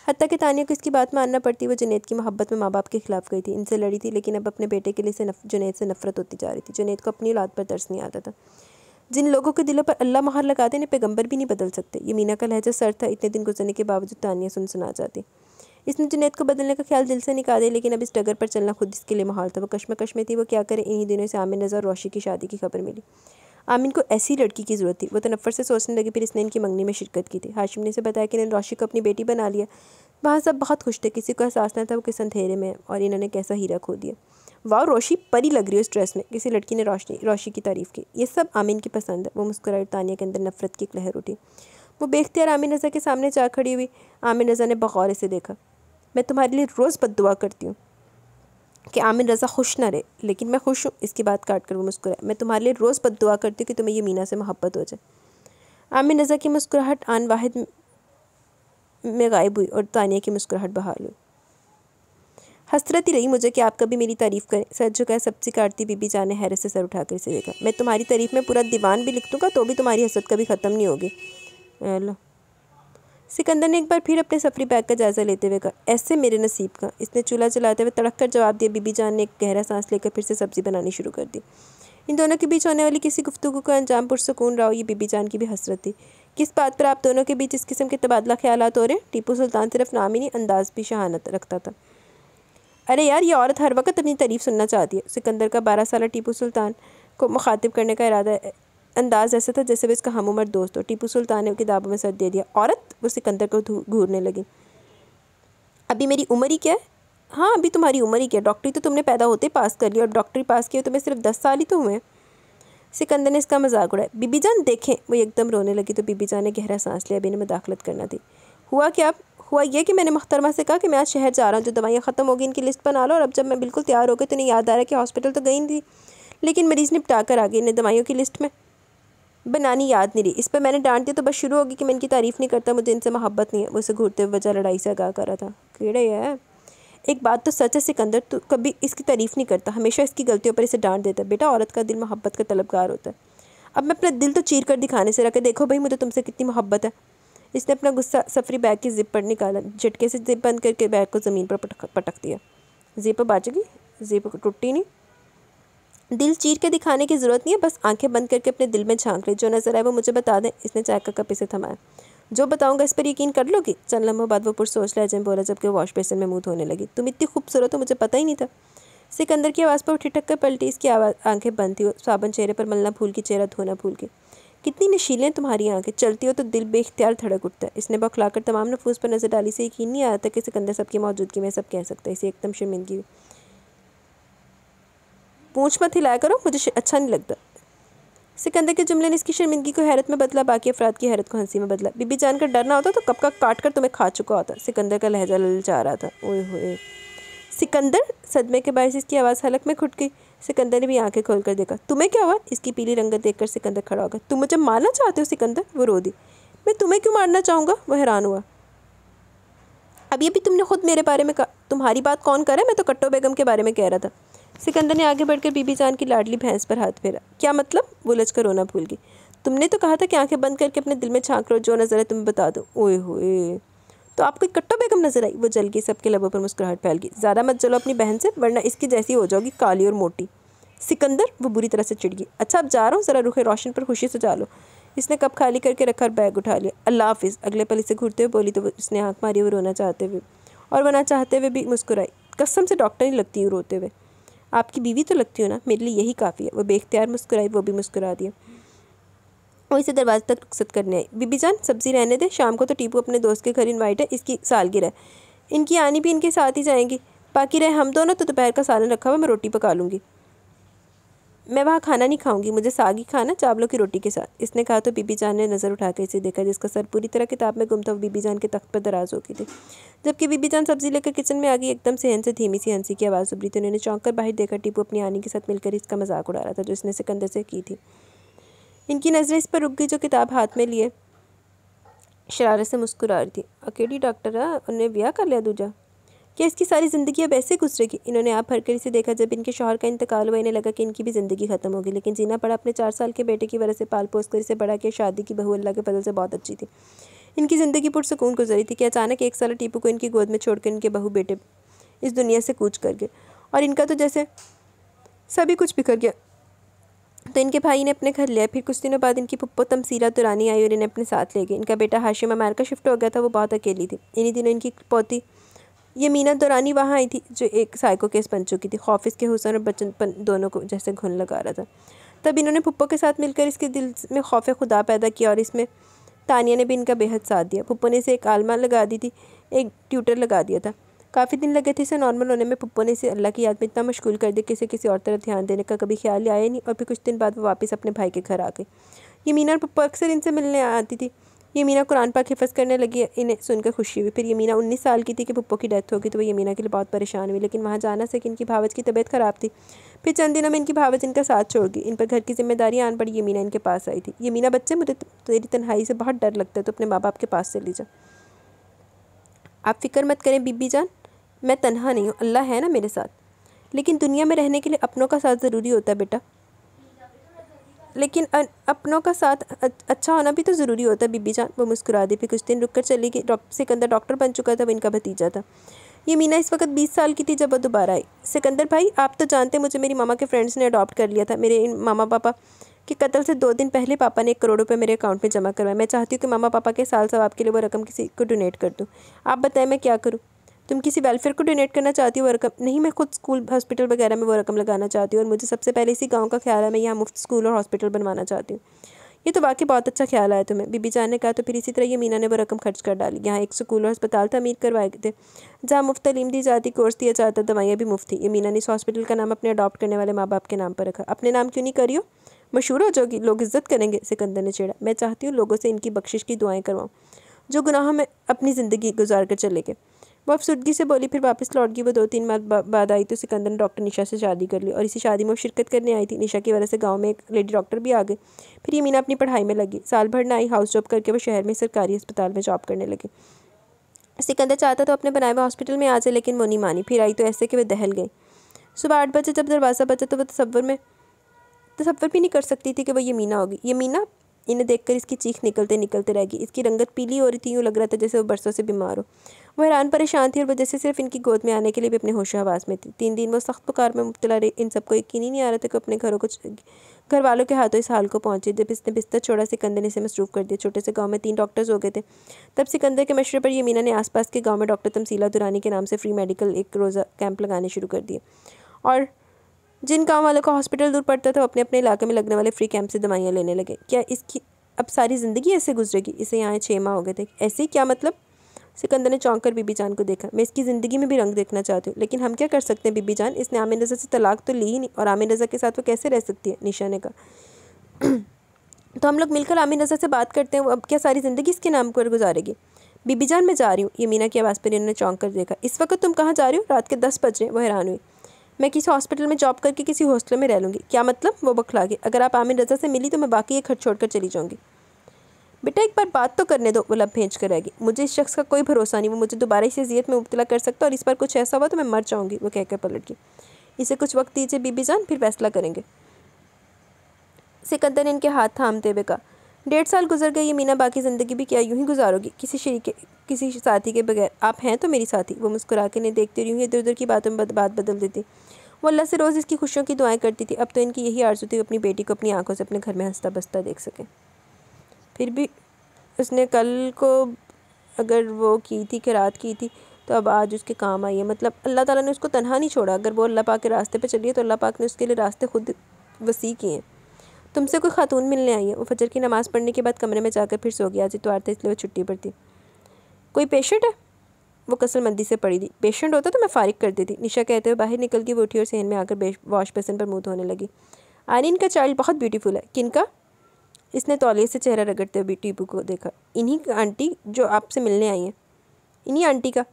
हत्ता कि तानिया को इसकी बात मानना पड़ती। वो जुनैद की मोहब्बत में माँ बाप के खिलाफ गई थी, इनसे लड़ी थी, लेकिन अब अपने बेटे के लिए जुनैद से नफरत होती जा रही थी। जुनैद को अपनी औलाद पर तरस नहीं आता था। जिन लोगों के दिलों पर अल्लाह मोहर लगा दे, पैगंबर भी नहीं बदल सकते। यमीना का लहजा सर था। इतने दिन गुजरने के बावजूद तानिया सुना जाती। इसने जुनैद को बदलने का ख्याल दिल से निकाले, लेकिन अब इस डगर पर चलना खुद इसके लिए माहौल था। वो कश्मकश में थी। वो क्या करे? इन्हीं दिनों से आमिन रज़ा और रोशी की शादी की खबर मिली। आमिन को ऐसी लड़की की ज़रूरत थी। वो तनफ़्फ़ुर से सोचने लगी। फिर इसने इनकी मंगनी में शिरकत की थी। हाशिम ने इसे बताया कि इन्होंने रोशी को अपनी बेटी बना लिया। वहाँ सब बहुत खुश थे। किसी को एहसास न था वो किस अंधेरे में है और इन्होंने कैसा हीरा खो दिया। वाह, रोशी परी लग रही हो इस ड्रेस में। किसी लड़की ने रोशी की तारीफ़ की। ये सब आमिन की पसंद है। वो मुस्कुराई। तानिया के अंदर नफरत की एक लहर उठी। वो बेख्तियार आमिन रज़ा के सामने जा खड़ी हुई। आमिन रज़ा ने बगौर इसे देखा। मैं तुम्हारे लिए रोज़ बद्दुआ करती हूँ कि आमिन रज़ा खुश ना रहे, लेकिन मैं खुश हूँ। इसकी बात काट कर वो मुस्कुराए। मैं तुम्हारे लिए रोज़ बद्दुआ करती हूँ कि तुम्हें यमीना से मोहब्बत हो जाए। आमिन रज़ा की मुस्कुराहट आन वाहिद में गायब हुई और तानिया की मुस्कुराहट बहाल हुई। हसरत ही रही मुझे कि आप कभी मेरी तारीफ़ करें। सर झुकाए सब्जी काटती बीबी जान ने हैरत से सर उठाकर इसे देखा। मैं तुम्हारी तारीफ़ में पूरा दीवान भी लिख दूँगा तो भी तुम्हारी हसरत कभी ख़त्म नहीं होगी। लो, सिकंदर ने एक बार फिर अपने सफरी बैग का जायज़ा लेते हुए कहा, ऐसे मेरे नसीब का। इसने चूल्हा जलाते हुए तड़क कर जवाब दिया। बीबी जान ने एक गहरा सांस लेकर फिर से सब्ज़ी बनानी शुरू कर दी। इन दोनों के बीच होने वाली किसी गुफ्तगू का अंजाम पुरसकून रहा हो, ये बीबी जान की भी हसरत थी। किस बात पर आप दोनों के बीच इस किस्म के तबादला ख्यालात हो रहे हैं? टीपू सुल्तान सिर्फ नाम ही नहीं, अंदाज भी शहानत रखता था। अरे यार, ये औरत हर वक्त अपनी तारीफ़ सुनना चाहती है। सिकंदर का 12 साला टीपू सुल्तान को मुखातिब करने का इरादा अंदाज़ ऐसा था जैसे वो इसका हम उम्र दोस्त हो। टीपू सुल्तान ने किताबों में सर दे दिया। औरत? वो सिकंदर को घूरने लगी। अभी मेरी उम्र ही क्या है? हाँ, अभी तुम्हारी उम्र ही क्या है? डॉक्टरी तो तुमने पैदा होते ही पास कर लिया और डॉक्टरी पास किए तुम्हें सिर्फ 10 साल ही तो हुए हैं। सिकंदर ने इसका मजाक उड़ाया। बीबी जान देखें। वो एकदम रोने लगी तो बीबी जान ने गहरा सांस लिया। अभी इन्हें मुदाखलत करना थी। हुआ क्या? हुआ ये कि मैंने मुख्तरमा से कहा कि मैं आज शहर जा रहा हूँ, जो दवाइयाँ ख़त्म होगी इनकी लिस्ट बना लो। और अब जब मैं बिल्कुल तैयार हो गई तो इन्हें याद आ रहा है कि हॉस्पिटल तो गई नहीं थी, लेकिन मरीज़ निपटा कर आ गई। इन्हें दवाइयों की लिस्ट में बनानी याद नहीं रही। इस पर मैंने डांट दिया तो बस शुरू होगी कि मैं इनकी तारीफ़ नहीं करता, मुझे इनसे मोहब्बत नहीं है। वो उसे घूरते हुए वजह लड़ाई से आगाह कर रहा था। कीड़े है, एक बात तो सच है सिकंदर, तू कभी इसकी तारीफ़ नहीं करता, हमेशा इसकी गलतियों पर इसे डांट देता है। बेटा, औरत का दिल मोहब्बत का तलबगार होता है। अब मैं अपना दिल तो चीर कर दिखाने से रखे, देखो भाई मुझे तुमसे कितनी मोहब्बत है। इसने अपना गुस्सा सफरी बैग की जिप पर निकाला। झटके से जिप बंद करके बैग को ज़मीन पर पटक दिया। जिप बाजेगी? जिप टूटी नहीं। दिल चीर के दिखाने की ज़रूरत नहीं है, बस आंखें बंद करके अपने दिल में झांक ले। जो नज़र आए वो मुझे बता दें। इसने चाय का कप इसे थमाया। जो बताऊंगा इस पर यकीन कर लोगी? चंद लम्हों बाद वो पुरसोच लहजे में बोला, जबकि वॉश बेसिन में मुँह धोने लगी। तुम इतनी खूबसूरत हो, मुझे पता ही नहीं था। सिकंदर की आवाज़ पर ठिठक कर पलटी। इसकी आंखें बंद थी। साबुन चेहरे पर मलना भूल के चेहरा धोना भूल के। कितनी नशीलें तुम्हारी आंखें, चलती हो तो दिल बेख्तियार धड़क उठता है। इसने बौखलाकर तमाम नफूस पर नजर डाली। से यकीन नहीं आ रहा था कि सिकंदर सबकी मौजूदगी में सब कह सकता है। इसे एकदम शर्मिंदगी हुई। पूंछ मत हिलाया करो, मुझे अच्छा नहीं लगता। सिकंदर के जुमले ने इसकी शर्मिंदगी को हैरत में बदला, बाकी अफराद की हैरत को हंसी में बदला। बीबी जानकर डर ना होता तो कब का काट कर तुम्हें खा चुका होता। सिकंदर का लहजा ललचा रहा था। ओए होए सिकंदर! सदमे के बायस इसकी आवाज़ हलक में घुट गई। सिकंदर ने भी आंखें खोलकर देखा। तुम्हें क्या हुआ? इसकी पीली रंगत देखकर सिकंदर खड़ा हो गया। तुम मुझे मारना चाहते हो सिकंदर? वो रो दी। मैं तुम्हें क्यों मारना चाहूँगा? वो हैरान हुआ। अभी अभी तुमने खुद मेरे बारे में कहा। तुम्हारी बात कौन करे? मैं तो कट्टो बेगम के बारे में कह रहा था। सिकंदर ने आगे बढ़कर बीबी जान की लाडली भैंस पर हाथ फेरा। क्या मतलब? वो लचकर रोना भूल गई। तुमने तो कहा था कि आंखें बंद करके अपने दिल में झांक लो, जो नजर है तुम्हें बता दो। ओए होए, तो आपको कट्टो बेगम नजर आई? वो जल गई। सबके लबों पर मुस्कुराहट फैल गई। ज़्यादा मत जलो अपनी बहन से, वरना इसकी जैसी हो जाओगी, काली और मोटी। सिकंदर! वो बुरी तरह से चिढ़ गई। अच्छा अब जा रहा हूँ, ज़रा रुखे रोशन पर खुशी से जा लो। इसने कप खाली करके रखा और बैग उठा लिया। अल्लाह हाफिज़। अगले पल इसे घूरते हुए बोली तो इसने आँख मारी वो रोना चाहते हुए, और वह ना चाहते हुए भी मुस्कुराई। कसम से डॉक्टर नहीं लगती हूँ रोते हुए। आपकी बीवी तो लगती हो ना, मेरे लिए यही काफ़ी है। वो बेख्तियार मुस्कुराई। वो भी मुस्कुरा दिया। वो इसे दरवाजे तक रुखसत करने आई। बीबी जान सब्ज़ी रहने दे, शाम को तो टीपू अपने दोस्त के घर इनवाइट है, इसकी सालगिरह है। इनकी आनी भी इनके साथ ही जाएंगी। बाकी रहे हम दोनों तो दोपहर का सालन रखा हुआ, मैं रोटी पका लूँगी। मैं वहाँ खाना नहीं खाऊंगी, मुझे साग ही खाना, चावलों की रोटी के साथ। इसने कहा तो बीबी जान ने नज़र उठाकर इसे देखा, जिसका सर पूरी तरह किताब में गुम था। वो बीबी जान के तख्त पर दराज हो गई थी। जबकि बीबी जान सब्जी लेकर किचन में आ गई। एकदम सहन से धीमी सी हंसी की आवाज़ उभरी तो उन्होंने चौंक कर बाहर देखा। टीपू अपनी आनी के साथ मिलकर इसका मजाक उड़ा रहा था, जो इसने सिकंदर से की थी। इनकी नज़रें इस पर रुक गई, जो किताब हाथ में लिए शरारत से मुस्कुरा रही थी। अकेली डॉक्टर है, उन्हें ब्याह कर लिया दूजा? क्या इसकी सारी ज़िंदगी अब ऐसे गुजरेगी? इन्होंने आप भरकर इसे देखा। जब इनके शौहर का इंतकाल हुआ, इन्हें लगा कि इनकी भी ज़िंदगी ख़त्म होगी, लेकिन जीना पड़ा। अपने 4 साल के बेटे की वजह से पाल पोस कर इसे बड़ा किया। शादी की बहू अल्लाह के फजल से बहुत अच्छी थी। इनकी ज़िंदगी पुरसुकून गुजरी थी कि अचानक 1 साल टीपू को इनकी गोद में छोड़कर इनके बहू बेटे इस दुनिया से कूच कर गए, और इनका तो जैसे सभी कुछ बिखर गया। तो इनके भाई ने अपने घर लिया। फिर कुछ दिनों बाद इनकी पुप्पो तमसीला दुरानी आई और इन्हें अपने साथ ले गई। इनका बेटा हाशिम अमेरिका शिफ्ट हो गया था। वो बहुत अकेली थी। इन्हीं दिनों इनकी पोती यमीना दुरानी वहाँ आई थी, जो एक साइको केस बन चुकी थी। खौफ इसके हुस्न और बचपन दोनों को जैसे घुन लगा रहा था। तब इन्होंने पुप्पो के साथ मिलकर इसके दिल में खौफ खुदा पैदा किया, और इसमें तानिया ने भी इनका बेहद साथ दिया। पुप्पो ने इसे एक आलमा लगा दी थी, एक ट्यूटर लगा दिया था। काफ़ी दिन लगे थे इसे नॉर्मल होने में। पुप्पो ने इसे अल्लाह की याद में इतना मशगूल कर दिया कि इसे किसी और तरफ ध्यान देने का कभी ख्याल ही आया नहीं। और फिर कुछ दिन बाद वो वापस अपने भाई के घर आ गई। यमीना और पुप्पो अक्सर इनसे मिलने आती थी। यमीना कुरान पाक हिफ़्ज़ करने लगी। इन्हें सुनकर खुशी हुई। फिर यमीना 19 साल की थी कि पुप्पो की डेथ होगी, तो वो यमीना के लिए बहुत परेशान हुई, लेकिन वहाँ जाना से कि इनकी भावज की तबीयत ख़राब थी। फिर चंद दिनों में इनकी भावज इनका साथ छोड़ गई। इन पर घर की जिम्मेदारी आन पड़ी। यमीना इनके पास आई थी। यमीना बच्चे, मुझे तेरी तन्हाई से बहुत डर लगता है, तो अपने माँ बाप के पास चली जा। आप फ़िक्र मत करें बीबी जान, मैं तन्हा नहीं हूँ, अल्लाह है ना मेरे साथ। लेकिन दुनिया में रहने के लिए अपनों का साथ ज़रूरी होता है बेटा। लेकिन अपनों का साथ अच्छा होना भी तो ज़रूरी होता है बीबी जान। वो मुस्कुरा दी, फिर कुछ दिन रुक कर चली गई। सिकंदर डॉक्टर बन चुका था, वो इनका भतीजा था। ये मीना इस वक्त 20 साल की थी जब वो दोबारा आई। सिकंदर भाई, आप तो जानते मुझे मेरी मामा के फ्रेंड्स ने अडॉप्ट कर लिया था। मेरे इन मामा पापा के कत्ल से 2 दिन पहले पापा ने 1 करोड़ रुपए मेरे अकाउंट में जमा करवाए। मैं चाहती हूँ कि मामा पापा के साल सवाब के लिए वो रकम किसी को डोनेट कर दूँ। आप बताएं मैं क्या करूँ? तुम किसी वेलफेयर को डोनेट करना चाहती हो वो रकम? नहीं, मैं खुद स्कूल हॉस्पिटल वगैरह में वो रकम लगाना चाहती हूँ। और मुझे सबसे पहले इसी गाँव का ख्याल है, मैं यहाँ मुफ्त स्कूल और हॉस्पिटल बनवाना चाहती हूँ। ये तो वाकई बहुत अच्छा ख्याल आया तुम्हें, बीबी जान ने कहा। तो फिर इसी तरह ये मीना ने वो रकम खर्च कर डाली। यहाँ एक स्कूल और अस्पताल तमीर करवाए थे जहाँ मुफ्त तालीम दी जाती, कोर्स दिया जाता, दवाइयाँ भी मुफ्त थी। ये मीना ने इस हॉस्पिटल का नाम अपने अडॉप्ट करने वाले माँ बाप के नाम पर रखा। अपने नाम क्यों नहीं करियो? मशहूर हो जाओगी, लोग इज्जत करेंगे। सिकंदर ने छेड़ा। मैं चाहती हूँ लोगों से इनकी बख्शिश की दुआएं करवाऊँ जो गुनाहों में अपनी ज़िंदगी गुजार कर चले गए। वो अफसुर्दगी से बोली, फिर वापस लौट गई। वो 2-3 माह बाद आई तो सिकंदर ने डॉक्टर निशा से शादी कर ली और इसी शादी में वो शिरकत करने आई थी। निशा की वजह से गांव में एक लेडी डॉक्टर भी आ गई। फिर ये मीना अपनी पढ़ाई में लगी। साल भर ना आई, हाउस जॉब करके वो शहर में सरकारी अस्पताल में जॉब करने लगी। सिकंदर चाहता तो अपने बनाए हुए हॉस्पिटल में आ जाए, लेकिन वो नहीं मानी। फिर आई तो ऐसे कि वह दहल गई। सुबह 8 बजे जब दरवाज़ा बजा तो वह तसव्वुर भी नहीं कर सकती थी कि वो ये मीना होगी। ये मीना, इन्हें देखकर इसकी चीख निकलते निकलते रह गई। इसकी रंगत पीली हो रही थी, यूँ लग रहा था जैसे वो बरसों से बीमार हो। वो हैरान परेशान थी और वजह से सिर्फ इनकी गोद में आने के लिए भी अपने होश हवास में थी। 3 दिन वो सख्त बुखार में मुब्तला रही। इन सबको यकीन ही नहीं आ रहा था कि अपने घर वालों के हाथों इस हाल को पहुंचे। जब इसने बिस्तर छोड़ा, सिकंदर ने इसे मसरूफ़ कर दिया। छोटे से गाँव में 3 डॉक्टर्स हो गए थे। तब सिकंदर के मशवरे पर ये मीना ने आसपास के गाँव में डॉक्टर तमसीला दुरानी के नाम से फ्री मेडिकल एक रोज़ा कैंप लगाने शुरू कर दिए। और जिन गाँव वालों का हॉस्पिटल दूर पड़ता था, वो अपने अपने इलाके में लगने वाले फ्री कैंप से दवाइयाँ लेने लगे। क्या इसकी अब सारी ज़िंदगी ऐसे गुजरेगी? इसे यहाँ 6 माह हो गए थे। ऐसे ही? क्या मतलब? सिकंदर ने चौंक कर बीबी जान को देखा। मैं इसकी ज़िंदगी में भी रंग देखना चाहती हूँ, लेकिन हम क्या कर सकते हैं बीबी जान? इसने आमिर रज़ा से तलाक तो ली ही नहीं, और आमिर रज़ा के साथ वो कैसे रह सकती है? निशा ने कहा। तो हम लोग मिलकर आमिर रज़ा से बात करते हैं। वो अब क्या सारी ज़िंदगी इसके नाम पर गुजारेगी? बीबी जान मैं जा रही हूँ। ये मीना की आवाज़ पर इन्होंने चौंक कर देखा। इस वक्त तुम कहाँ जा रही हो? रात के 10 बज रहे। वो हैरान हुई। मैं किसी हॉस्पिटल में जॉब करके किसी हॉस्टल में रह लूँगी। क्या मतलब? वो बखला गई। अगर आप आमिर रज़ा से मिली तो मैं बाकी ये घर छोड़कर चली जाऊँगी। बेटा एक बार बात तो करने दो। वो लब भेज कर रहेगी। मुझे इस शख्स का कोई भरोसा नहीं, वो मुझे दोबारा इस अज़ियत में मुब्तला कर सकता है, और इस बार कुछ ऐसा हुआ तो मैं मर जाऊँगी। वो कहकर पलट गई। इसे कुछ वक्त दीजिए बीबी जान, फिर फैसला करेंगे। सिकंदर ने इनके हाथ थामते हुए कहा। 1.5 साल गुजर गए। ये मीना बाकी ज़िंदगी भी क्या यूँ ही गुजारोगी, किसी साथी के बगैर? आप हैं तो मेरी साथी। वो मुस्कुरा के नहीं देखती रही, इधर उधर की बातों में बात बदल देती। वो अल्लाह से रोज़ इसकी खुशियों की दुआएं करती थी। अब तो इनकी यही आरज़ू थी अपनी बेटी को अपनी आंखों से अपने घर में हंसता बसता देख सके। फिर भी उसने कल को अगर वो की थी, खैरात की थी, तो अब आज उसके काम आई है। मतलब अल्लाह ताला ने उसको तन्हा नहीं छोड़ा। अगर वो अल्लाह पाक के रास्ते पे चली है तो अल्लाह पाक ने उसके लिए रास्ते खुद वसी किए हैं। तुमसे कोई खातून मिलने आई है। वो फजर की नमाज़ पढ़ने के बाद कमरे में जाकर फिर सो गया। आज इतवार था इसलिए वो छुट्टी पर थी। कोई पेशेंट है? वो कसरमंदी से पड़ी थी। पेशेंट होता तो मैं फारिग कर देती। निशा कहते हुए बाहर निकल गई। वो उठी और सहन में आकर वॉश बेसिन पर मुँह धोने लगी। आर्यन का चाइल्ड बहुत ब्यूटीफुल है। किनका? इसने तौलिए से चेहरा रगड़ते हुए टीपू को देखा। इन्हीं आंटी जो आपसे मिलने आई हैं। इन्हीं आंटी का?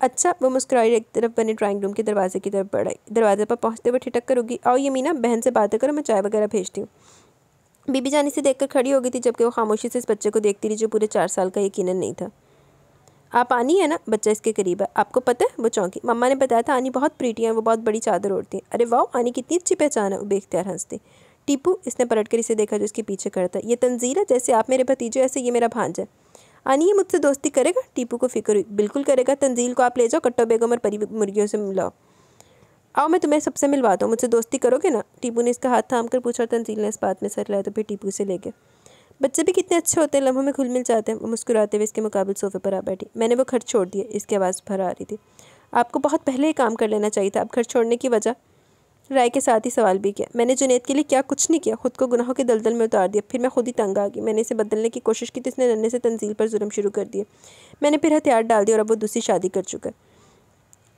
अच्छा। वो मुस्कुराई एक तरफ बने ड्राइंग रूम के दरवाजे की तरफ बढ़ाई। दरवाजे पर पहुँचते हुए ठिठक कर रुकी। आओ ये मीना, बहन से बातें करो, मैं चाय वगैरह भेजती हूँ। बीबी जान इसे देखकर खड़ी हो गई थी, जबकि वो खामोशी से इस बच्चे को देखती रही जो पूरे 4 साल का यकीनन नहीं था। आप आनी है ना? बच्चा इसके करीब है। आपको पता है? वो चौंकी। मम्मा ने बताया था आनी बहुत प्रीटी है, वो बहुत बड़ी चादर ओढ़ती है। अरे वाह, आनी कितनी अच्छी पहचान है। वो बेख्तियार हंसती। टीपू, इसने पलटकर इसे देखा जो इसके पीछे खड़ा था। ये तंजील है? जैसे आप मेरे भतीजे ऐसे ये मेरा भांजा है। आनी ये मुझसे दोस्ती करेगा? टीपू को फिक्र हुई। बिल्कुल करेगा। तंजील को आप ले जाओ, कट्टो बेगम और परी मुर्गियों से मिलाओ। आओ मैं तुम्हें सबसे मिलवाता हूँ। मुझसे दोस्ती करोगे ना? टीपू ने इसका हाथ थाम कर पूछा। तंजील ने इस बात में सर लाया तो फिर टीपू से ले गए। बच्चे भी कितने अच्छे होते हैं, लम्हों में घुल मिल जाते हैं। वो मुस्कुराते हुए इसके मुकाबले सोफे पर आ बैठी। मैंने वो घर छोड़ दिया। इसकी आवाज़ भर आ रही थी। आपको बहुत पहले ही काम कर लेना चाहिए था। अब घर छोड़ने की वजह? राय के साथ ही सवाल भी किया। मैंने जुनैद के लिए क्या कुछ नहीं किया। खुद को गुनाहों के दलदल में उतार दिया। फिर मैं खुद ही तंग आ गई। मैंने इसे बदलने की कोशिश की तो इसने नन्हे से तंजील पर जुल्म शुरू कर दिया। मैंने फिर हथियार डाल दिया और अब वो दूसरी शादी कर चुका है।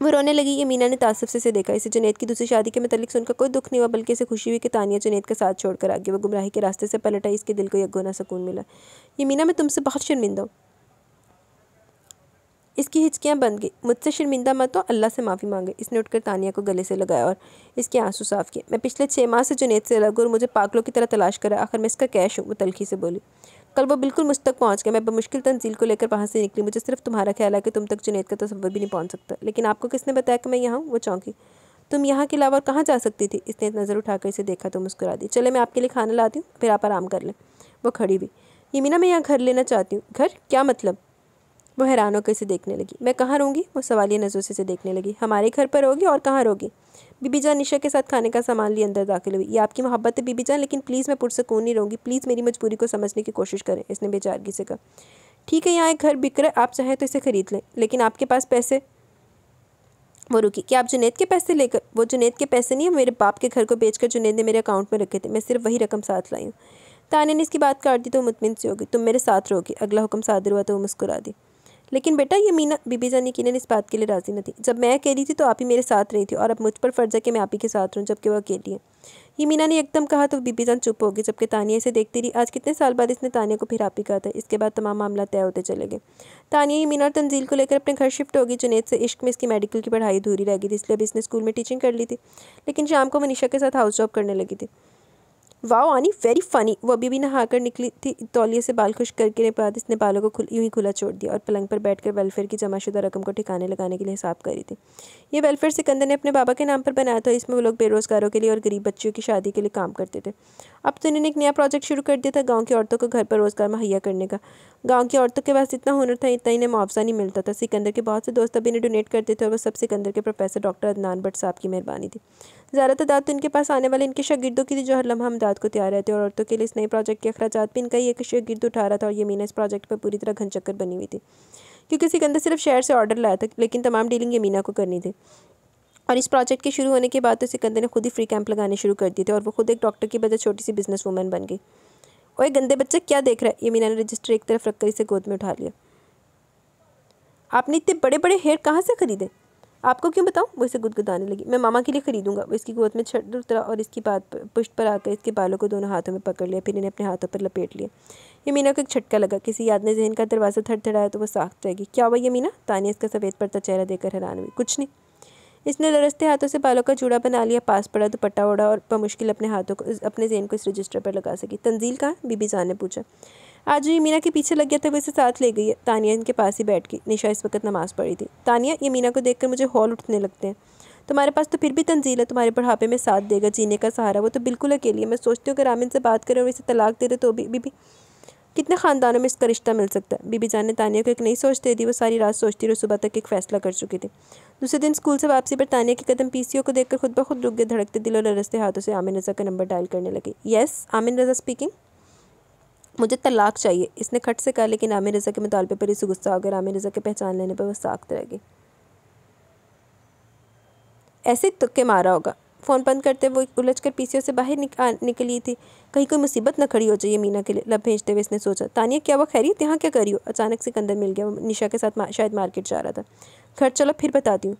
वो रोने लगी। ये मीना ने तासुफ से इसे देखा। इसे जुनैद की दूसरी शादी के मतलब सुनकर कोई दुख नहीं हुआ, बल्कि इसे खुशी हुई कि तानिया जुनैद का साथ छोड़कर आ गई। वो गुमराही के रास्ते से पलट आई। इसके दिल को यकगोना सुकून मिला। ये मीना, मैं तुमसे बहुत शर्मिंदा हूँ। इसकी हिचकियाँ बंद गई। मुझसे शर्मिंदा मत हो, अल्लाह से माफ़ी मांगे। इसने उठकर तानिया को गले से लगाया और इसके आंसू साफ किए। मैं पिछले 6 माह से जुनैद से अलग और मुझे पागलों की तरह तलाश करा। आखिर मैं इसका कैश हूँ। वो तलखी से बोली। कल वो बिल्कुल मुझ तक पहुँच गए। मैं बमुश्किल तंजील को लेकर वहाँ से निकली। मुझे सिर्फ तुम्हारा ख्याल है कि तुम तक जुनैद का तसव्वुर भी नहीं पहुँच सकता। लेकिन आपको किसने बताया कि मैं यहाँ हूँ? वो चौंकी। तुम यहाँ के अलावा और कहाँ जा सकती थी? इसने नज़र उठाकर इसे देखा तो मुस्कुरा दी। चले, मैं आपके लिए खाना लाती हूँ, फिर आप आराम कर लें। वो खड़ी हुई। यमीना, मैं यहाँ घर लेना चाहती हूँ। घर? क्या मतलब? वो हैरान होकर इसे देखने लगी। मैं कहाँ रहूँगी? वो सवालिया नज़रों से इसे देखने लगी। हमारे घर पर होगी, और कहाँ रहोगी? बीबी जान निशा के साथ खाने का सामान लिए अंदर दाखिल हुई। ये आपकी मोहब्बत है बीबी जान, लेकिन प्लीज़ मैं पुरसकून नहीं रहूँगी। प्लीज़ मेरी मजबूरी को समझने की कोशिश करें, इसने बेचारगी से कहा। ठीक है, यहाँ एक घर बिक रहा है, आप चाहें तो इसे खरीद लें, लेकिन आपके पास पैसे? वो रुकी। क्या आप जुनैद के पैसे लेकर? वो जुनैद के पैसे नहीं है, मेरे बाप के घर को बेचकर जुनैद ने मेरे अकाउंट में रखे थे। मैं सिर्फ वही रकम साथ लाई हूँ। तानिया ने इसकी बात काट दी तो मुतमिन सी होगी। तुम मेरे साथ रहोगी। अगला हुक्म सादर हुआ तो वो मुस्कुरा दी। लेकिन बेटा, ये मीना, बीबी जान यकीनन इस बात के लिए राजी न थी। जब मैं अकेली थी तो आप ही मेरे साथ रही थी, और अब मुझ पर फर्ज है कि मैं आप ही के साथ रहूँ जबकि वो अकेली है। ये मीना ने एकदम कहा तो बीबी जान चुप हो गई, जबकि तानिया इसे देखती रही। आज कितने साल बाद इसने तानिया को फिर आप ही कहा था। इसके बाद तमाम मामला तय होते चले गए। तानिया ये मीना और तंजील को लेकर अपने घर शिफ्ट होगी। जुनैद से इश्क में इसकी मेडिकल की पढ़ाई अधूरी रह गई थी, इसलिए अब इसने स्कूल में टीचिंग कर ली थी। लेकिन शाम को मनीषा के साथ हाउस जॉब करने लगी थी। वाओ आनी, वेरी फ़नी। वो अभी भी नहाकर निकली थी। तौलिए से बाल खुश करके बाद इसने बालों को यूं ही खुला छोड़ दिया और पलंग पर बैठकर वेलफेयर की जमाशुदा रकम को ठिकाने लगाने के लिए हिसाब करी थी। ये वेलफेयर सिकंदर ने अपने बाबा के नाम पर बनाया था। इसमें वो लोग बेरोज़गारों के लिए और गरीब बच्चियों की शादी के लिए काम करते थे। अब तो इन्होंने एक नया प्रोजेक्ट शुरू कर दिया था, गाँव की औरतों को घर पर रोज़गार मुहैया करने का। गाँव की औरतों के पास इतना हुनर था, इतना इन्हें मुआवजा नहीं मिलता था। सिकंदर के बहुत से दोस्त अब इन्हें डोनेट करते थे, और वो सब सिकंदर के प्रोफेसर डॉक्टर अदनान भट्ट साहब की मेहरबानी थी। ज़्यादा तादाद तो इनके पास आने वाले इनके शागिर्दों की थी, जो हर लम्हा हमदाद को तैयार रहते। और औरतों के लिए इस नए प्रोजेक्ट के अखराजात भी इनका ही एक शागिर्द उठा रहा था, और यमीना इस प्रोजेक्ट पर पूरी तरह घनचक्कर बनी हुई थी, क्योंकि सिकंदर सिर्फ शहर से ऑर्डर लाया था, लेकिन तमाम डीलिंग यमीना को करनी थी। और इस प्रोजेक्ट के शुरू होने के बाद तो सिकंदर ने खुद ही फ्री कैंप लगाने शुरू कर दिए थे, और वो खुद एक डॉक्टर की बजाय छोटी सी बिजनेस वूमन बन गई। ओए गंदे बच्चे, क्या देख रहा है? यमीना ने रजिस्टर एक तरफ रखकर इसे गोद में उठा लिया। आपने इतने बड़े बड़े हेयर कहाँ से खरीदे? आपको क्यों बताऊँ? वो इसे गुदगुदाने लगी। मैं मामा के लिए खरीदूंगा। वो इसकी गोद में चढ़ उतरा और इसकी बात पुष्ट पर आकर इसके बालों को दोनों हाथों में पकड़ लिया, फिर इन्हें अपने हाथों पर लपेट लिया। यमीना को एक झटका लगा। किसी याद ने जहन का दरवाज़ा थड़थड़ाया तो वो साख्त रहेगी। क्या हुआ यमीना? तानिया इसका सफ़ेद पड़ता चेहरा देखकर हैरान हुई। कुछ नहीं। इसने लरसते हाथों से बालों का जूड़ा बना लिया, पास पड़ा, दुपट्टा ओढ़ा और बमुश्किल अपने हाथों को अपने ज़हन को इस रजिस्टर पर लगा सकी। तंजील कहाँ? बीबी जान ने पूछा। आज जो यमीना के पीछे लग गया था वो इसे साथ ले गई है। तानिया इनके पास ही बैठ गई। निशा इस वक्त नमाज़ पढ़ी थी। तानिया, यमीना को देखकर मुझे हौल उठने लगते हैं। तुम्हारे पास तो फिर भी तंजील है, तुम्हारे बुढ़ापे में साथ देगा, जीने का सहारा। वो तो बिल्कुल अकेली है। मैं सोचती हूँ कि रामिन से बात करें और इसे तलाक दे दे तो भी। बीबी, कितने ख़ानदानों में इसका रिश्ता मिल सकता है? बीबी जान ने तानिया को एक नई सोच दे दी। वो सारी रात सोचती रही, सुबह तक एक फ़ैसला कर चुकी थी। दूसरे दिन स्कूल से वापसी पर तानिया के कदम पीसीओ को देखकर खुद ब खुद रुक गए। धड़कते दिल और लरसते हाथों से आमिर रज़ा का नंबर डायल करने लगी। येस, आमिर रज़ा स्पीकिंग। मुझे तलाक चाहिए, इसने खट से कहा, लेकिन आमिर रज़ा के मुतालबे पर इसे गुस्सा हो गया। आमिर रज़ा के पहचान लेने पर वह साख्त रह गई। ऐसे ही तुक्के मारा होगा। फ़ोन बंद करते वो उलझकर पीसीओ से बाहर निकली थी। कहीं कोई मुसीबत न खड़ी हो जाए मीना के लिए। लब भेजते हुए इसने सोचा। तानिया, क्या वो खैरियत? यहाँ क्या करी हो? अचानक सिकंदर मिल गया। वो निशा के साथ शायद मार्केट जा रहा था। घर चलो, फिर बताती हूँ,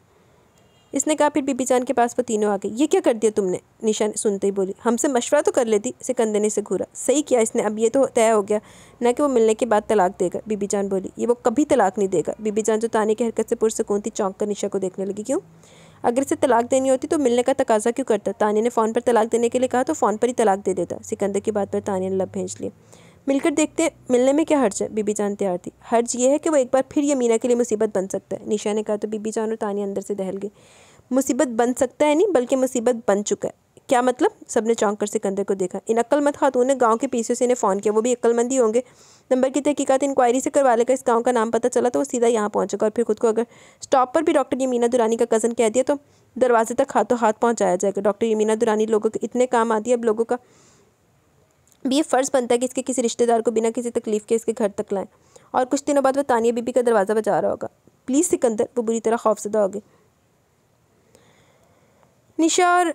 इसने कहा। फिर बीबी जान के पास वो तीनों आ गए। ये क्या कर दिया तुमने? निशा ने सुनते ही बोली। हमसे मशवरा तो कर लेती। सिकंदर ने इसे घूरा। सही किया इसने। अब ये तो तय हो गया ना कि वो मिलने के बाद तलाक देगा। बीबी जान बोली। ये वो कभी तलाक नहीं देगा। बीबी जान जो तानिया की हरकत से पुरसकून थी, चौंक कर निशा को देखने लगी। क्यों? अगर इसे तलाक देनी होती तो मिलने का तकाजा क्यों करता? तानिया ने फ़ोन पर तलाक देने के लिए कहा तो फ़ोन पर ही तलाक दे देता। सिकंदर की बात पर तानिया ने लब भेज लिया। मिलकर देखते हैं, मिलने में क्या हर्ज है? बीबी जान तैयार थी। हर्ज ये है कि वो एक बार फिर ये मीना के लिए मुसीबत बन सकता है। निशा ने कहा तो बीबी जान और तानिया अंदर से दहल गई। मुसीबत बन सकता है नहीं, बल्कि मुसीबत बन चुका है। क्या मतलब? सबने चौंक कर सिकंदर को देखा। इन अक्लमंद खातून ने गांव के पीछे से इन्हें फ़ोन किया। वो भी अक्लमंद ही होंगे। नंबर की तहकीकात इंक्वायरी से करवा लेगा। इस गांव का नाम पता चला तो वो सीधा यहाँ पहुँचेगा, और फिर खुद को अगर स्टॉप पर भी डॉक्टर यमीना दुरानी का कज़न कह दिया तो दरवाजे तक हाथों हाथ पहुँचाया जाएगा। डॉक्टर यमीना दुरानी लोगों के इतने काम आती है, अब लोगों का भी ये फ़र्ज़ बनता है कि इसके किसी रिश्तेदार को बिना किसी तकलीफ़ के इसके घर तक लाएं। और कुछ दिनों बाद वह तानिया बीबी का दरवाज़ा बजा रहा होगा। प्लीज़ सिकंदर। वो बुरी तरह खौफजदा हो गई। निशा और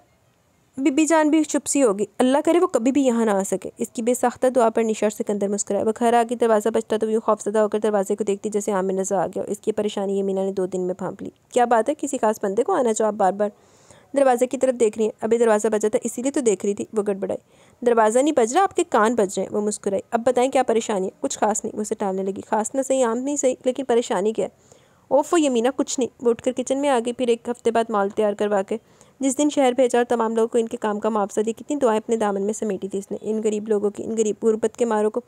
बीबी जान भी चुप सी होगी। अल्लाह करे वो कभी भी यहाँ ना आ सके। इसकी बेसाख्ता दुआ पर निशा और सिकंदर मुस्कुराए। वो घर आके दरवाज़ा बजता तो यूँ खौफजदा होकर दरवाजे को देखती जैसे आमिर नज़र आ गया। इसकी परेशानी यमीना ने 2 दिन में भांप ली। क्या बात है? किसी खास बंदे को आना जो आप बार बार दरवाजे की तरफ देख रही हैं? अभी दरवाज़ा बजा था, इसीलिए तो देख रही थी। वो गड़बड़ाई। दरवाज़ा नहीं बज रहा, आपके कान बज रहे हैं। वो मुस्कुराई। अब बताएं क्या परेशानी है? कुछ खास नहीं। वो उसे टालने लगी। खास ना सही, आम नहीं सही, लेकिन परेशानी क्या है? ओफ़ो यमीना, कुछ नहीं। वो उठकर किचन में आ गई। फिर एक हफ्ते बाद माल तैयार करवा के जिस दिन शहर भेजा और तमाम लोगों को इनके काम का मुआवजा दिया, कितनी दुआएं अपने दामन में समेटी थी इसने। इन गरीब लोगों की, इन गरीब गुरबत के मारों को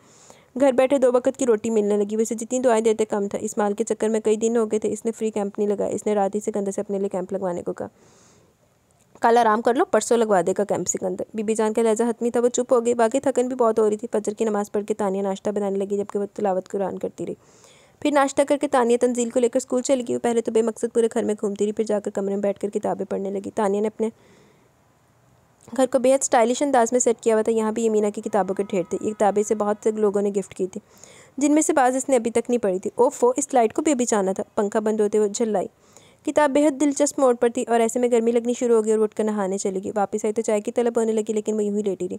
घर बैठे 2 वक्त की रोटी मिलने लगी। वैसे जितनी दुआएं देते कम था। इस माल के चक्कर में कई दिन हो गए थे। इसने फ्री कैंप नहीं लगाया। इसने रात ही सिकंदर से अपने लिए कैंप लगवाने को कहा। कल आराम कर लो, परसों लगवा देगा कैंप सिकंदर। बीबी जान का लहजा हतमी था, वो चुप हो गई। बाकी थकन भी बहुत हो रही थी। फजर की नमाज़ पढ़ के तानिया नाश्ता बनाने लगी, जबकि वो तिलावत कुरान करती रही। फिर नाश्ता करके तानिया तंजील को लेकर स्कूल चली गई। पहले तो बेमकसद पूरे घर में घूमती रही, फिर जाकर कमरे में बैठकर किताबें पढ़ने लगी। तानिया ने अपने घर को बेहद स्टाइलिश अंदाज में सेट किया हुआ था। यहाँ भी यमीना की किताबों के ढेर थे। ये किताबें इसे बहुत से लोगों ने गिफ्ट की थी, जिनमें से बाज़ इसने अभी तक नहीं पढ़ी थी। ओफो, इस लाइट को भी अभी जाना था। पंखा बंद होते हुए झल्लाई। किताब बेहद दिलचस्प मोड़ पर थी और ऐसे में गर्मी लगनी शुरू हो गई और उठकर नहाने चली गई। वापस आई तो चाय की तलब होने लगी, लेकिन वो यूं ही लेटी रही।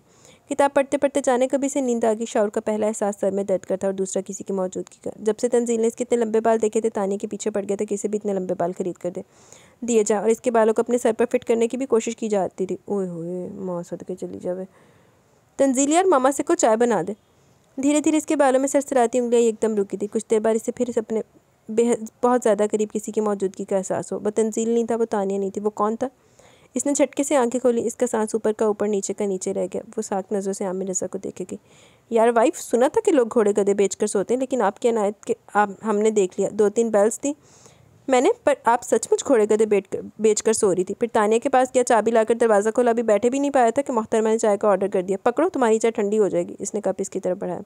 किताब पढ़ते पढ़ते जाने कभी से नींद आ गई। शौर का पहला एहसास सर में दर्द करता और दूसरा किसी की मौजूदगी का। जब से तंजील ने इसके इतने लंबे बाल देखे थे, तानिया के पीछे पड़ गया था कि इसे भी इतने लंबे बाल खरीद कर दे दिए जाए और इसके बालों को अपने सर पर फिट करने की भी कोशिश की जाती थी। ओए होए, माँ सदके चली जावे। तंजील यार, मामा से को चाय बना दे। धीरे धीरे इसके बालों में सरसराती उंगलियाँ एकदम रुकी थी। कुछ देर बाद इसे फिर अपने बेहद बहुत ज़्यादा करीब किसी की मौजूदगी का एहसास हो। वो तंजील नहीं था, वो तानिया नहीं थी। वो कौन था? इसने झटके से आंखें खोली। इसका सांस ऊपर का ऊपर, नीचे का नीचे रह गया। वो साख नज़रों से आमिर रज़ा को देखेगी। यार वाइफ, सुना था कि लोग घोड़े गधे बेचकर सोते हैं, लेकिन आपकी अनायत के हमने देख लिया। 2-3 बेल्स थी मैंने, पर आप सचमुच घोड़े गधे बेचकर सो रही थी। फिर तानिया के पास गया, चाबी लाकर दरवाज़ा खोला। अभी बैठे भी नहीं पाया था कि मोहतरमा ने चाय का ऑर्डर कर दिया। पकड़ो, तुम्हारी चाय ठंडी हो जाएगी। इसने कप इसकी तरफ बढ़ाया।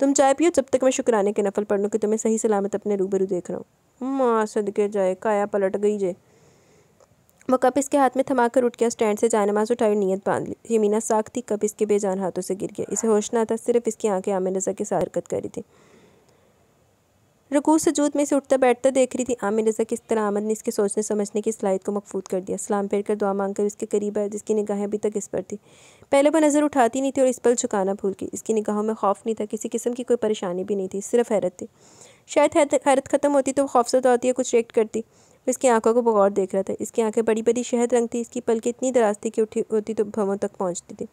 तुम चाय पियो जब तक मैं शुक्राने के नफल पढ़ लूँ कि तुम्हें सही सलामत अपने रूबरू देख रहा हूँ। माँ सदके जाए, काया पलट गई जे। वो कप इसके हाथ में थमा कर उठ गया। स्टैंड से जाए नमाज उठाई और नीयत बांध ली। यमीना साख थी, कप इसके बेजान हाथों से गिर गया। इसे होश ना था, सिर्फ इसकी आंखें आमिर रज़ा के साथ हरकत कर रही थी। रुकू सजूद में से उठता बैठता देख रही थी। आमिर रज़ा की इस तरह आमद ने इसके सोचने समझने की सलाहियत को मकफूद कर दिया। सलाम फेर कर दुआ मांगकर इसके करीब आया, जिसकी निगाहें अभी तक इस पर थी। पहले वो नज़र उठाती नहीं थी और इस पल झुकाना भूल गई। इसकी निगाहों में खौफ नहीं था, किसी किस्म की कोई परेशानी भी नहीं थी, सिर्फ हैरत थी। शायद हैरत ख़त्म होती तो वो खौफज़दा होती या कुछ रिएक्ट करती। वो इसकी आंखों को बगौर देख रहा था। इसकी आंखें बड़ी बड़ी शहद रंग थी। इसकी पलकें इतनी दराज थी कि उठी होती तो भवों तक पहुँचती थी।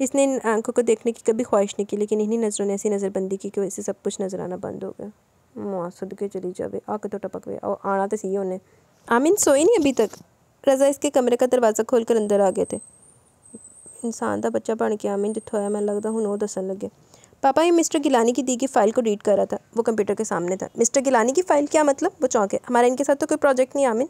इसने इन आंखों को देखने की कभी ख्वाहिश नहीं की, लेकिन इन्हीं नज़रों ने ऐसी नज़रबंदी की कि इसे सब कुछ नजर आना बंद हो गया। माँ सदके चली जावे, आके तो टपक गया और आना तो सही उन्हें। आमीन सोई नहीं अभी तक। रज़ा इसके कमरे का दरवाज़ा खोलकर अंदर आ गए थे। इंसान का बच्चा बन के आमीन जिथों आया, मैं लगता हूँ वो दसन लगे। पापा ये मिस्टर गिलानी की दी गई फ़ाइल को रीड कर रहा था। वो कंप्यूटर के सामने था। मिस्टर गिलानी की फ़ाइल, क्या मतलब? वो चौंके। हमारा इनके साथ तो कोई प्रोजेक्ट नहीं आमीन।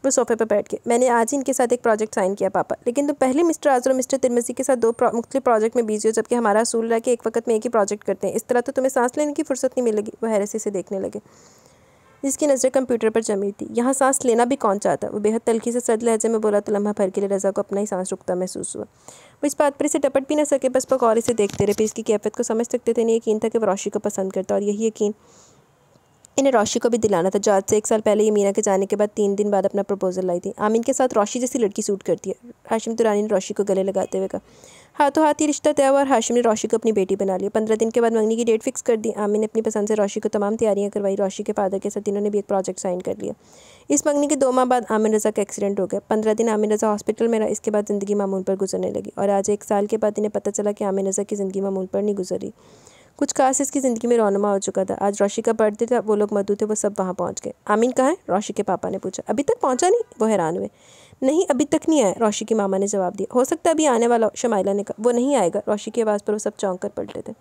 वो सोफे पर बैठ के, मैंने आज ही इनके साथ एक प्रोजेक्ट साइन किया पापा, लेकिन तो पहले मिस्टर आज़र और मिस्टर तिरमिज़ी के साथ 2 मुख्तलिफ प्रोजेक्ट में बिजी हो, जबकि हमारा असूल रहा कि एक वक्त में एक ही प्रोजेक्ट करते हैं। इस तरह तो तुम्हें सांस लेने की फुर्सत नहीं मिलेगी। वो हैरत से देखने लगे, जिसकी नज़र कंप्यूटर पर जमी थी। यहाँ सांस लेना भी कौन चाहता? वो बेहद तल्खी से सर्द लहजे में बोला तो लम्हा भर के लिए रज़ा को अपना ही सांस रुकता महसूस हुआ। वो इस बात पर इसे टपट भी न सके, बस गौर इसे देखते रहे। फिर इसकी कैफियत को समझ सकते थे। नहीं यकीन था कि वो रोशी को पसंद करता, और यही यकीन इन्हें रोशी को भी दिलाना था। जो आज से 1 साल पहले यमीना के जाने के बाद 3 दिन बाद अपना प्रपोजल लाई थी। आमीन के साथ रोशी जैसी लड़की सूट करती है। हाशिम दुरानी ने रोशी को गले लगाते हुए कहा। हाथों हाथ ही रिश्ता तय हुआ और हाशिम ने रोशी को अपनी बेटी बना लिया। 15 दिन के बाद मंगनी की डेट फिक्स कर दी। आमीन ने अपनी पसंद से रोशी को तमाम तैयारियां करवाई। रोशी के फादर के साथ इन्होंने भी एक प्रोजेक्ट साइन कर लिया। इस मंगनी के 2 माह बाद आमिर रज़ा का एक्सीडेंट हो गया। 15 दिन आमिर रज़ा हॉस्पिटल में रहा। इसके बाद ज़िंदगी मामूल पर गुजरने लगी, और आज 1 साल के बाद इन्हें पता चला कि आमिर रज़ा की ज़िंदगी मामूल पर नहीं गुजरी। कुछ खास इसकी ज़िंदगी में रौनमा हो चुका था। आज रोशी का बर्थडे था। वो लोग मधु थे, वो सब वहाँ पहुँच गए। आमीन कहाँ है? रोशी के पापा ने पूछा। अभी तक पहुँचा नहीं? वो हैरान हुए। नहीं अभी तक नहीं आया, रोशी की मामा ने जवाब दिया। हो सकता है अभी आने वाला हो, शमाइला ने कहा। वो नहीं आएगा। रोशी की आवाज़ पर वो सब चौंक कर पलटे थे।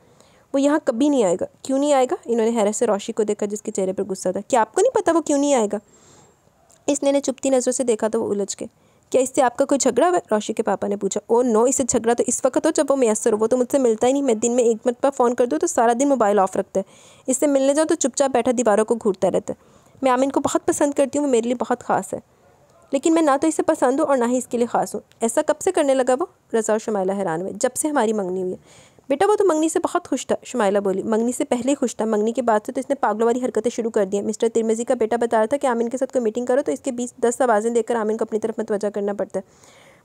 वो यहाँ कभी नहीं आएगा। क्यों नहीं आएगा? इन्होंने हैरत से रोशी को देखा, जिसके चेहरे पर गुस्सा था। क्या आपको नहीं पता वो क्यों नहीं आएगा? इसने ने चुपती नज़रों से देखा तो वो उलझ के। क्या इससे आपका कोई झगड़ा हुआ? रोशी के पापा ने पूछा। ओ नो, इससे झगड़ा तो इस वक्त हो जब वो मैसर हो। वो तो मुझसे मिलता ही नहीं। मैं दिन में 1 मरतबा फ़ोन कर दूँ तो सारा दिन मोबाइल ऑफ रखता है। इससे मिलने जाओ तो चुपचाप बैठा दीवारों को घूरता रहता है। मैं आमिन को बहुत पसंद करती हूँ, वो मेरे लिए बहुत ख़ास है, लेकिन मैं ना तो इसे पसंद हूँ और ना ही इसके लिए ख़ास हूँ। ऐसा कब से करने लगा वो? रज़ा और शमाइला हैरान हुए। जब से हमारी मंगनी हुई है। बेटा वो तो मंगनी से बहुत खुश था, शमाइला बोली। मंगनी से पहले ही खुश था, मंगनी के बाद से तो इसने पागलों वाली हरकतें शुरू कर दी हैं। मिस्टर तिरमिज़ी का बेटा बता रहा था कि आमिन के साथ कोई मीटिंग करो तो इसके 20-10 आवाज़ें देकर आमिन को अपनी तरफ मतवजा करना पड़ता है,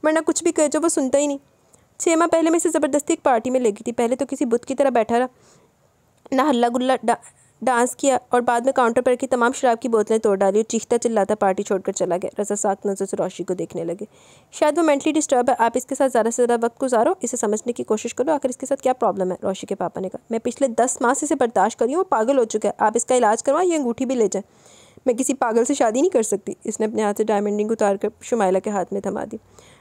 वरना कुछ भी कहे जो वो सुनता ही नहीं। 6 माह पहले मैं इसे ज़बरदस्ती एक पार्टी में ले गई थी। पहले तो किसी बुत की तरह बैठा रहा, ना हल्ला गुल्ला डांस किया, और बाद में काउंटर पर की तमाम शराब की बोतलें तोड़ डाली और चीखता चिल्लाता पार्टी छोड़कर चला गया। रज़ा साख नज़र से रोशी को देखने लगे। शायद वो मेंटली डिस्टर्ब है। आप इसके साथ ज़्यादा से ज़्यादा वक्त गुजारो, इसे समझने की कोशिश करो, आखिर इसके साथ क्या प्रॉब्लम है? रोशी के पापा ने कहा। मैं पिछले 10 माह से इसे बर्दाश्त करी हूँ, वो पागल हो चुका है। आप इसका इलाज करवाएं, ये अंगूठी भी ले जाएं। मैं किसी पागल से शादी नहीं कर सकती। इसने अपने हाथ से डायमंड रिंग उतार कर शुमाइला के हाथ में थमा दी।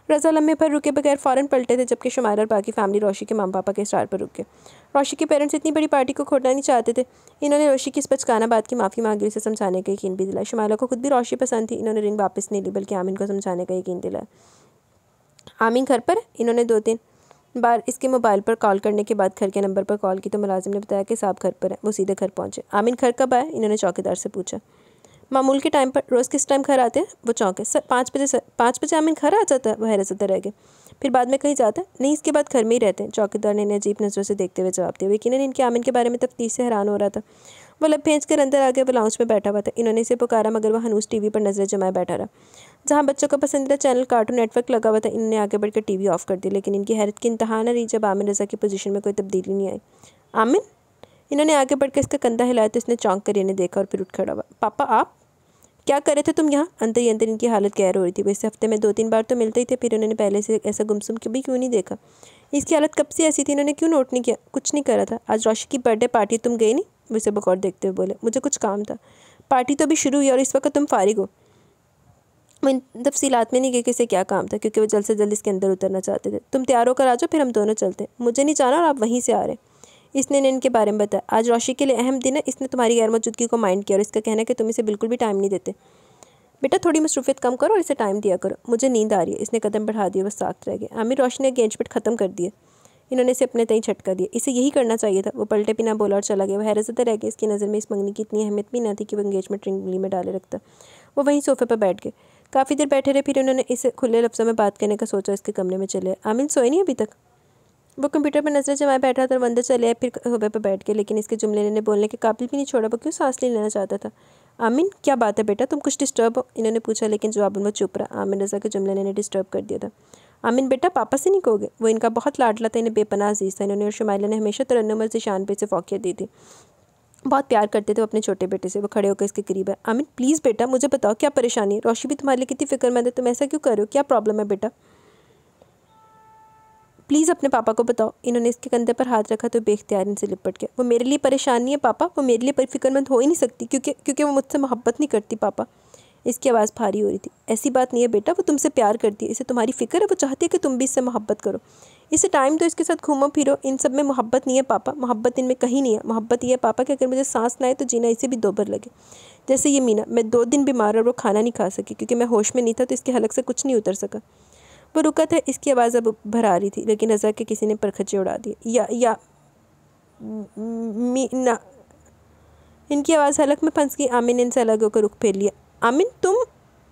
रज़ा लम्हे पर रुके बगैर फ़ौरन पलटे थे, जबकि शुमाइला और बाकी फैमिली रोशी के माँ पापा के इशारे पर रुक गए। रोशी के पेरेंट्स इतनी बड़ी पार्टी को खोटना नहीं चाहते थे। इन्होंने रोशी की इस बचकाना बात की माफ़ी मांगी, उसे समझाने का यकीन भी दिलाया। शुमाइला को खुद भी रोशी पसंद थी। इन्होंने रिंग वापस नहीं ली, बल्कि आमिन को समझाने का यकीन दिलाया। आमिन घर पर? इन्होंने 2-3 बार इसके मोबाइल पर कॉल करने के बाद घर के नंबर पर कॉल की तो मुलाजिम ने बताया कि साहब घर पर है। वो सीधे घर पहुंचे। आमिन घर कब आए? इन्होंने चौकीदार से पूछा। मामूल के टाइम पर। रोज़ किस टाइम घर आते हैं? वो चौंके। सर 5 बजे। सर 5 बजे आमिन घर आ जाता है? वो हैरत से रह गए। फिर बाद में कहीं जाता है? नहीं, इसके बाद घर में ही रहते हैं। चौकीदार ने इन्हें अजीब नज़रों से देखते हुए जवाब दिया। यकीनन इनके आमिन के बारे में तफ्तीश से हैरान हो रहा था। वो लब भेज कर अंदर आ गया। वो लाउंज में बैठा हुआ था। इन्होंने इसे पुकारा, मगर वह हनूस टीवी पर नजरें जमाए बैठा रहा। जहाँ बच्चों का पसंदीदा चैनल कार्टून नेटवर्क लगा हुआ था, इन्होंने आगे बढ़कर टीवी ऑफ कर दिया। लेकिन इनकी हैरत की इंतहा न रही जब आमिन रज़ा की पोजीशन में कोई तब्दीली नहीं आई। आमिन? इन्होंने आगे बढ़कर इसका कंधा हिलाया तो इसने चौंक कर इन्हें देखा और फिर उठ खड़ा हुआ। पापा आप क्या कर रहे थे तुम यहाँ? अंदर ही अंदर इनकी हालत गैर हो रही थी। वो इस हफ्ते में 2-3 बार तो मिलते ही थे, फिर उन्होंने पहले से ऐसा गुमसुम कभी क्यों नहीं देखा। इसकी हालत कब से ऐसी थी? इन्होंने क्यों नोट नहीं किया? कुछ नहीं करा था। आज रोशी की बर्थडे पार्टी तुम गई नहीं? वो इसे बकौर देखते हुए बोले। मुझे कुछ काम था। पार्टी तो अभी शुरू हुई और इस वक्त तुम फारिग हो। वो इन तफसीलात में नहीं गए कि इसे क्या काम था, क्योंकि वो जल्द से जल्द इसके अंदर उतरना चाहते थे। तुम तैयार होकर आ जाओ, फिर हम दोनों चलते हैं। मुझे नहीं जाना और आप वहीं से आ रहे। इसने इनके बारे में बताया। आज रोशी के लिए अहम दिन है। इसने तुम्हारी गैर मौजूदगी को माइंड किया और इसका कहना है कि तुम इसे बिल्कुल भी टाइम नहीं देते। बेटा थोड़ी मसरूफियत कम करो और इसे टाइम दिया करो। मुझे नींद आ रही है। इसने कदम बढ़ा दिया। वह साख्त रह गया। आमिर रोशी ने एंगेजमेंट ख़त्म कर दिया। इन्होंने इसे अपने तई झटका दिया। इसे यही करना चाहिए था। वो पलटे बिना बोला और चला गया। वह हैरत से रह गया। इसकी नज़र में इस मंगनी की इतनी अहमियत भी ना थी कि वो एंगेजमेंट रिंग उंगली में डाले रखता। वो वहीं सोफे पर बैठ गए। काफ़ी देर बैठे रहे, फिर उन्होंने इसे खुले लफ्ज़ों में बात करने का सोचा। इसके कमरे में चले। आमिन सोए नहीं अभी तक? वो कंप्यूटर पर नजरें जमाए बैठा था और अंदर चले आए, फिर सोफे पर बैठ गए। लेकिन इसके जुमले ने बोलने के काबिल भी नहीं छोड़ा। वो क्यों सांस नहीं लेना चाहता था। आमिन क्या बात है बेटा, तुम कुछ डिस्टर्ब हो? इन्होंने पूछा, लेकिन जवाब वो चुप रहा। आमिन रज़ा के जुमले ने इन्हें डिस्टर्ब कर दिया था। आमिन बेटा पापा से नहीं कहोगे? वो इनका बहुत लाडला था, इन्हें बेपनाह अजीज़ था। इन्होंने और शुमाइला ने हमेशा तरन्नुम और ज़ीशान पे इसे फ़ौक़ियत दी थी। बहुत प्यार करते थे वो अपने छोटे बेटे से। वो खड़े होकर इसके करीब है। आमिन प्लीज़ बेटा मुझे बताओ क्या परेशानी है? रोशी भी तुम्हारे लिए कितनी फ़िक्रमंद है, तुम ऐसा क्यों कर रहे हो? क्या प्रॉब्लम है बेटा? प्लीज़ अपने पापा को बताओ। इन्होंने इसके कंधे पर हाथ रखा तो बेख्तियार इनसे लिपट गया। वो मेरे लिए परेशान नहीं है पापा, वो मेरे लिए फ़िक्रमंद हो ही नहीं सकती, क्योंकि वो मुझसे मोहब्बत नहीं करती पापा। इसकी आवाज़ भारी हो रही थी। ऐसी बात नहीं है बेटा, वो तुमसे प्यार करती है, इसे तुम्हारी फ़िक्र है, वो चाहती है कि तुम भी इससे मोहब्बत करो। इसे टाइम दो, इसके साथ घूमो फिरो। इन सब में मोहब्बत नहीं है पापा, मोहब्बत इनमें कहीं नहीं है। मोहब्बत ये है पापा कि अगर मुझे सांस ना आए तो जीना इसे भी दोबर लगे। जैसे ये मीना, मैं 2 दिन बीमार और वो खाना नहीं खा सकी क्योंकि मैं होश में नहीं था, तो इसके हलक से कुछ नहीं उतर सका। वो रुका था। इसकी आवाज़ अब भर आ रही थी, लेकिन रज़ा के किसी ने परखचे उड़ा दिए। या मीना। इनकी आवाज़ हलक में फंस गई। आमिन ने इनसे अलग होकर रुख फेर लिया। आमिन तुम?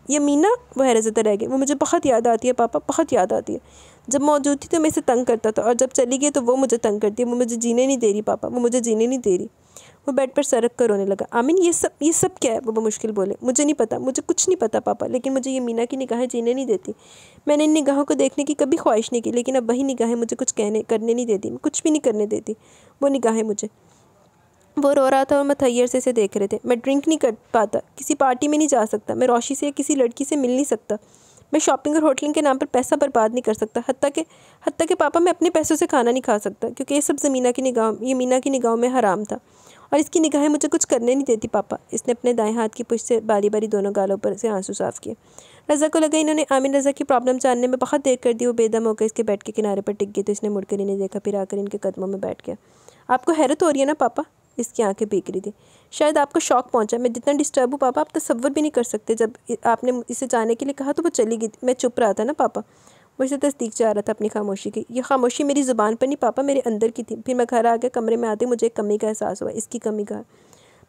ये मीना? वो हैरत रह गई। वो मुझे बहुत याद आती है पापा, बहुत याद आती है। जब मौजूद थी तो मैं इसे तंग करता था, और जब चली गई तो वो मुझे तंग करती है। वो मुझे जीने नहीं दे रही पापा, वो मुझे जीने नहीं दे रही। वो बेड पर सरक कर रोने लगा। आमिन ये सब क्या है? वो मुश्किल बोले। मुझे नहीं पता, मुझे कुछ नहीं पता पापा, लेकिन मुझे ये मीना की निगाहें जीने नहीं देती। मैंने इन निगाहों को देखने की कभी ख्वाहिश नहीं की, लेकिन अब वही निगाहें मुझे कुछ करने नहीं देती, कुछ भी नहीं करने देती वो निगाहें मुझे। वो रो रहा था और मुतहय्यर से इसे देख रहे थे। मैं ड्रिंक नहीं कर पाता, किसी पार्टी में नहीं जा सकता, मैं रोशी से या किसी लड़की से मिल नहीं सकता, मैं शॉपिंग और होटलिंग के नाम पर पैसा बर्बाद नहीं कर सकता। हत्ता कि पापा मैं अपने पैसों से खाना नहीं खा सकता, क्योंकि ये सब मीना की निगाहों में हराम था, और इसकी निगाहें मुझे कुछ करने नहीं देती पापा। इसने अपने दाएं हाथ की पुश्त से बारी बारी दोनों गालों पर से आंसू साफ किए। रज़ा को लगा इन्होंने आमिन रज़ा की प्रॉब्लम जानने में बहुत देर कर दी। वो बेदम होकर इसके बेड के किनारे पर टिक गई, तो इसने मुड़कर इन्हें देखा, फिर आकर इनके कदमों में बैठ गया। आपको हैरत हो रही है ना पापा? इसकी आंखें भीग रही थी। शायद आपको शौक पहुंचा। मैं जितना डिस्टर्ब हूँ पापा, आप तसव्वुर भी नहीं कर सकते। जब आपने इसे जाने के लिए कहा तो वो चली गई। मैं चुप रहा था ना पापा। मुझे तस्दीक चाह रहा था अपनी खामोशी की। ये खामोशी मेरी ज़ुबान पर नहीं पापा, मेरे अंदर की थी। फिर मैं घर आ गया। कमरे में आते मुझे एक कमी का एहसास हुआ, इसकी कमी का।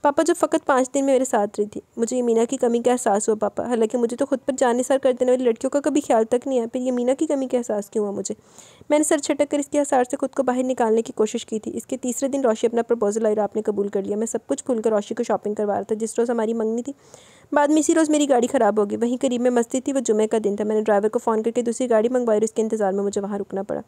पापा जब फ़कत 5 दिन में मेरे साथ रही थी, मुझे ये मीना की कमी का एहसास हुआ पापा। हालांकि मुझे तो खुद पर जानिसार कर देने वाली लड़कियों का कभी ख्याल तक नहीं आया, फिर ये मीना की कमी का एहसास क्यों हुआ मुझे? मैंने सर छटक कर इसके आसार से खुद को बाहर निकालने की कोशिश की थी। इसके तीसरे दिन रोशी अपना प्रपोजल आई और आपने कबूल कर लिया। मैं सब कुछ भूलकर रोशी को शॉपिंग करवा रहा था। जिस रोज़ हमारी मंगनी थी, बाद में इसी रोज़ मेरी गाड़ी ख़राब हो गई। वहीं करीब में मस्जिद थी। वो जुमे का दिन था। मैंने ड्राइवर को फ़ोन करके दूसरी गाड़ी मंगवाई और इसके इंतज़ार में मुझे वहाँ रुकना पड़ा।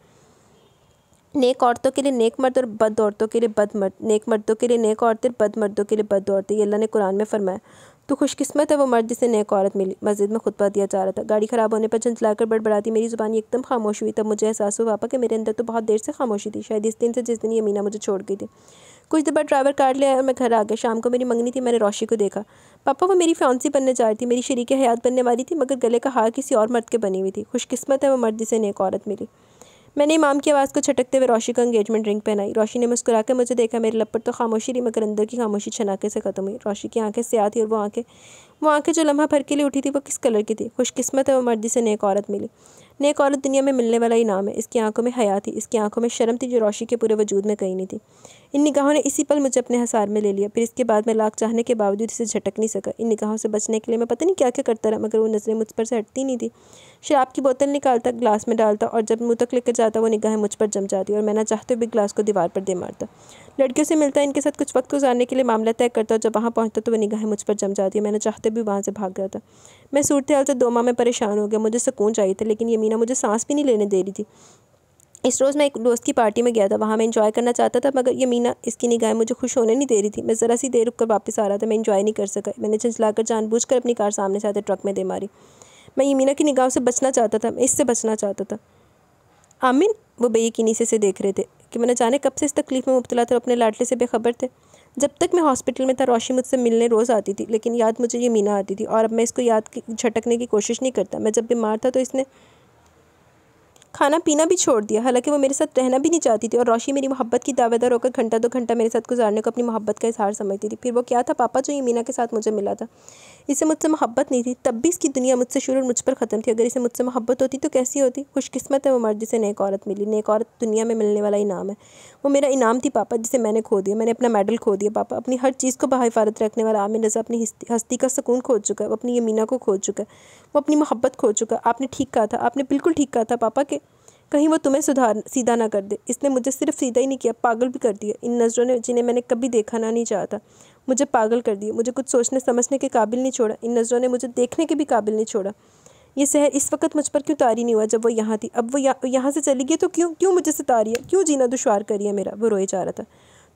नेक औरतों के लिए नेक मर्द और बद औरतों के लिए बद मर्द, नेक मर्दों के लिए नेक औरतें, बद मर्दों के लिए बद औरतें। ये अल्लाह ने कुरान में फरमाया। तो खुशकिस्मत है वो मर्द जिसे नेक औरत मिली। मस्जिद में खुतबा दिया जा रहा था। गाड़ी ख़राब होने पर झंझलाकर बड़बड़ाती मेरी ज़ुबान एकदम खामोश हुई। तब मुझे एहसास हुआ पापा कि मेरे अंदर तो बहुत देर से खामोशी थी, शायद इस दिन से जिस दिन ये मीना मुझे छोड़ गई थी। कुछ देर बाद ड्राइवर कार ले आया और मैं घर आ गया। शाम को मेरी मंगनी थी। मैंने रोशी को देखा। पापा वो मेरी फियांसी बनने जा रही थी, मेरी शरीक हयात बनने वाली थी, मगर गले का हार किसी और मर्द के बनी हुई थी। खुशकिस्मत है वो मर्द जिसे नेक औरत मिली। मैंने इमाम की आवाज़ को छटकते हुए रोशी को एंगेजमेंट रिंग पहनाई। रोशी ने मुस्कुराकर मुझे देखा। मेरे लब पर तो खामोशी रही, मगर अंदर की खामोशी छनाके से ख़त्म हुई। रोशी की आंखें स्याह थी और वो आंखें जो लम्हा भर के लिए उठी थी वो किस कलर की थी। खुशकिस्मत है वो मर्द जिसे नेक औरत मिली। नेक औरत दुनिया में मिलने वाला इनाम है। इसकी आंखों में हया थी, इसकी आंखों में शर्म थी जो रोशी के पूरे वजूद में कहीं नहीं थी। इन निगाहों ने इसी पल मुझे अपने हसार में ले लिया। फिर इसके बाद मैं लाख चाहने के बावजूद इसे झटक नहीं सका। इन निगाहों से बचने के लिए मैं पता नहीं क्या क्या करता रहा, मगर वो नज़रें मुझ पर से हटती नहीं थी। शराब की बोतल निकालता, ग्लास में डालता और जब मुँह तक लेकर जाता वो निगाहें मुझ पर जम जाती और मैं ना चाहते भी ग्लास को दीवार पर दे मारता। लड़कियों से मिलता, इनके साथ कुछ वक्त गुजारने के लिए मामला तय करता और जब वहाँ पहुँचता तो वो निगाहें मुझ पर जम जाती है। मैंने चाहते भी वहाँ से भाग गया था। मैं सूरत हाल से 2 माह में परेशान हो गया। मुझे सुकून चाहिए था, लेकिन यमीना मुझे सांस भी नहीं लेने दे रही थी। इस रोज़ मैं एक दोस्त की पार्टी में गया था, वहाँ मैं एंजॉय करना चाहता था, मगर यमीना इसकी निगाहें मुझे खुश होने नहीं दे रही थी। मैं ज़रा सी देर रुक कर वापस आ रहा था, मैं एंजॉय नहीं कर सका। मैंने झंझलाकर जानबूझकर अपनी कार सामने से आते ट्रक में दे मारी। मैं यमीना की निगाहों से बचना चाहता था, मैं इससे बचना चाहता था। आमिन, वो बेयकीनी से देख रहे थे कि मैं न जाने कब से इस तकलीफ़ में मुब्तला था और अपने लाडले से बेखबर थे। जब तक मैं हॉस्पिटल में था रोशी मुझसे मिलने रोज़ आती थी, लेकिन याद मुझे यमीना आती थी और अब मैं इसको याद झटकने की कोशिश नहीं करता। मैं जब बीमार था तो इसने खाना पीना भी छोड़ दिया, हालांकि वो मेरे साथ रहना भी नहीं चाहती थी और रोशी मेरी मोहब्बत की दावेदार होकर घंटा 2 घंटा मेरे साथ गुजारने को अपनी मोहब्बत का इजहार समझती थी। फिर वो क्या था पापा जो यमीना के साथ मुझे मिला था? इसे मुझसे मोहब्बत नहीं थी, तब भी इसकी दुनिया मुझसे शुरू और मुझ पर ख़त्म थी। अगर इसे मुझसे मोहब्बत होती तो कैसी होती? खुशकिस्मत है वो मर्द जिसे नेक औरत मिली। नेक औरत दुनिया में मिलने वाला इनाम है। वो मेरा इनाम थी पापा, जिसे मैंने खो दिया। मैंने अपना मेडल खो दिया पापा। अपनी हर चीज़ को बाहिफाजत रखने वाला आमिर रज़ा अपनी हस्ती का सुकून खो चुका है। वो अपनी यमीना को खो चुका है, वो अपनी मोहब्बत खो चुका है। आपने ठीक कहा था, आपने बिल्कुल ठीक कहा था पापा के कहीं वो तुम्हें सीधा ना कर दे। इसने मुझे सिर्फ सीधा ही नहीं किया, पागल भी कर दिया। इन नज़रों ने जिन्हें मैंने कभी देखा ना नहीं चाहता, मुझे पागल कर दिया। मुझे कुछ सोचने समझने के काबिल नहीं छोड़ा। इन नज़रों ने मुझे देखने के भी काबिल नहीं छोड़ा। ये सहर इस वक्त मुझ पर क्यों तारी नहीं हुआ जब वो यहाँ थी? अब वो यहाँ से चली गई तो क्यों मुझे सिता रही है? क्यों जीना दुश्वार करी है मेरा? वो रोए जा रहा था।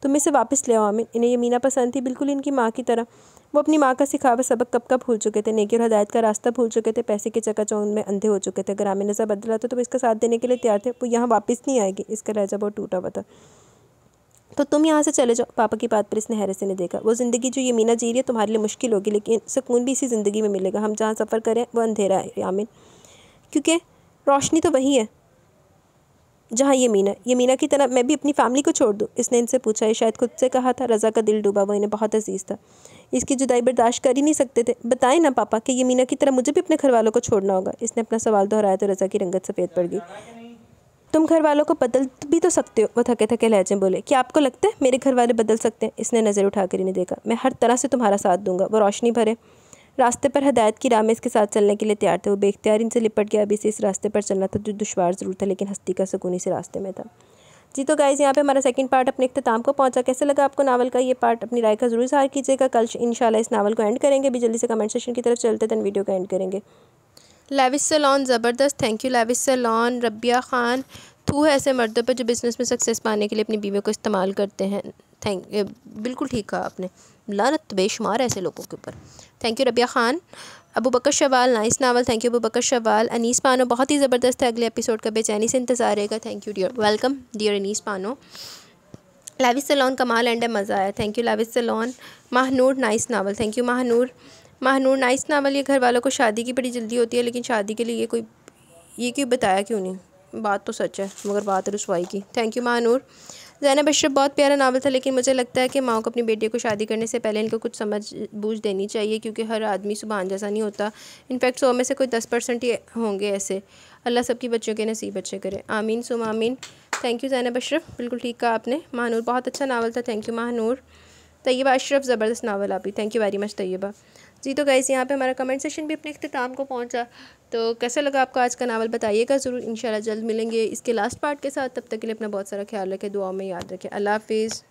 तुम इसे वापस ले आओ आमिन। इन्हें यमीना पसंद थी, बिल्कुल इनकी माँ की तरह। वो अपनी माँ का सिखा हुआ सबक कब का भूल चुके थे, नेकी और हदायत का रास्ता भूल चुके थे, पैसे के चकाचौंध में अंधे हो चुके थे। अगर आमिर नज़र बदला था तो वो इसका साथ देने के लिए तैयार थे। वो यहाँ वापस नहीं आएगी। इसका लहजा बहुत टूटा हुआ था। तो तुम यहाँ से चले जाओ। पापा की बात पर इसने हैरत से नहीं देखा। वो ज़िंदगी जो यमीना जी रही है तुम्हारे लिए मुश्किल होगी, लेकिन सुकून भी इसी ज़िंदगी में मिलेगा। हम जहाँ सफ़र करें वो अंधेरा है आमिर, क्योंकि रोशनी तो वही है जहाँ यमीना की तरह मैं भी अपनी फैमिली को छोड़ दूँ? इसने इनसे पूछा। ये शायद खुद से कहा था। रज़ा का दिल डूबा, वो इन्हें बहुत अजीज़ था। इसकी जुदाई बर्दाश्त कर ही नहीं सकते थे। बताएं ना पापा कि यमीना की तरह मुझे भी अपने घर वालों को छोड़ना होगा। इसने अपना सवाल दोहराया तो रज़ा की रंगत सफ़ेद पड़ गई। तुम घर वालों को बदल भी तो सकते हो, वो थके थके लहजे में बोले। क्या आपको लगता है मेरे घर वाले बदल सकते हैं? इसने नज़र उठाकर इन्हें देखा। मैं हर तरह से तुम्हारा साथ दूंगा। वो रोशनी भरे रास्ते पर हदायत की राह में इसके साथ चलने के लिए तैयार थे। वो बेख्तियार इनसे लिपट गया। अभी इसे इस रास्ते पर चलना था जो दुश्वार ज़रूर था, लेकिन हस्ती का सुकून इसी रास्ते में था। जी तो गाइज़, यहाँ पे हमारा सेकंड पार्ट अपने इख्तिताम को पहुँचा। कैसे लगा आपको नावल का ये पार्ट? अपनी राय का ज़रूर इज़हार कीजिएगा। कल इंशाल्लाह इस नावल को एंड करेंगे। अभी जल्दी से कमेंट सेक्शन की तरफ चलते दैन वीडियो का एंड करेंगे। लेविस सैलॉन ज़बरदस्त, thank you Levis salon. Rabia Khan, थू है ऐसे मर्दों पर जो बिज़नेस में सक्सेस पाने के लिए अपनी बीवियों को इस्तेमाल करते हैं। बिल्कुल ठीक कहा आपने। लानत बेशुमार ऐसे लोगों के ऊपर। Thank you Rabia Khan. Abu Bakar Shawal, nice novel, thank you Abu Bakar Shawal. Anees Pano, बहुत ही ज़बरदस्त है, अगले एपिसोड का बेचैनी से इंतज़ार रहेगा। Thank you dear, welcome dear Anees Pano. Levis Salon, कमाल एंड मज़ा आया, thank you Levis Salon. Mahnoor, nice novel, thank you Mahnoor. Mahnoor, nice novel. ये घर वालों को शादी की बड़ी जल्दी होती है, लेकिन शादी के लिए ये क्यों बताया क्यों नहीं? बात तो सच है मगर बात रुसवाई की। Thank you Mahnoor. ज़ैनब अशरफ, बहुत प्यारा नावल था, लेकिन मुझे लगता है कि माँ को अपनी बेटी को शादी करने से पहले इनको कुछ समझ बूझ देनी चाहिए, क्योंकि हर आदमी सुबहान जैसा नहीं होता। इनफैक्ट 100 में से कोई 10% ही होंगे ऐसे। अल्लाह सबकी बच्चों के नसीब अच्छे करे, आमीन सुम आमीन। थैंक यू ज़ैनब अशरफ, बिल्कुल ठीक कहा आपने। महानूर, बहुत अच्छा नावल था, थैंक यू महानूर। तैयबा अशरफ, ज़बरदस्त नावल आप भी, thank you very much Tayyaba. जी तो गाइस, यहाँ पे हमारा कमेंट सेक्शन भी अपने इख्तिताम को पहुँचा। तो कैसा लगा आपको आज का नावल बताइएगा ज़रूर। इंशाल्लाह जल्द मिलेंगे इसके लास्ट पार्ट के साथ। तब तक के लिए अपना बहुत सारा ख्याल रखें, दुआओं में याद रखें। अल्लाह हाफिज़।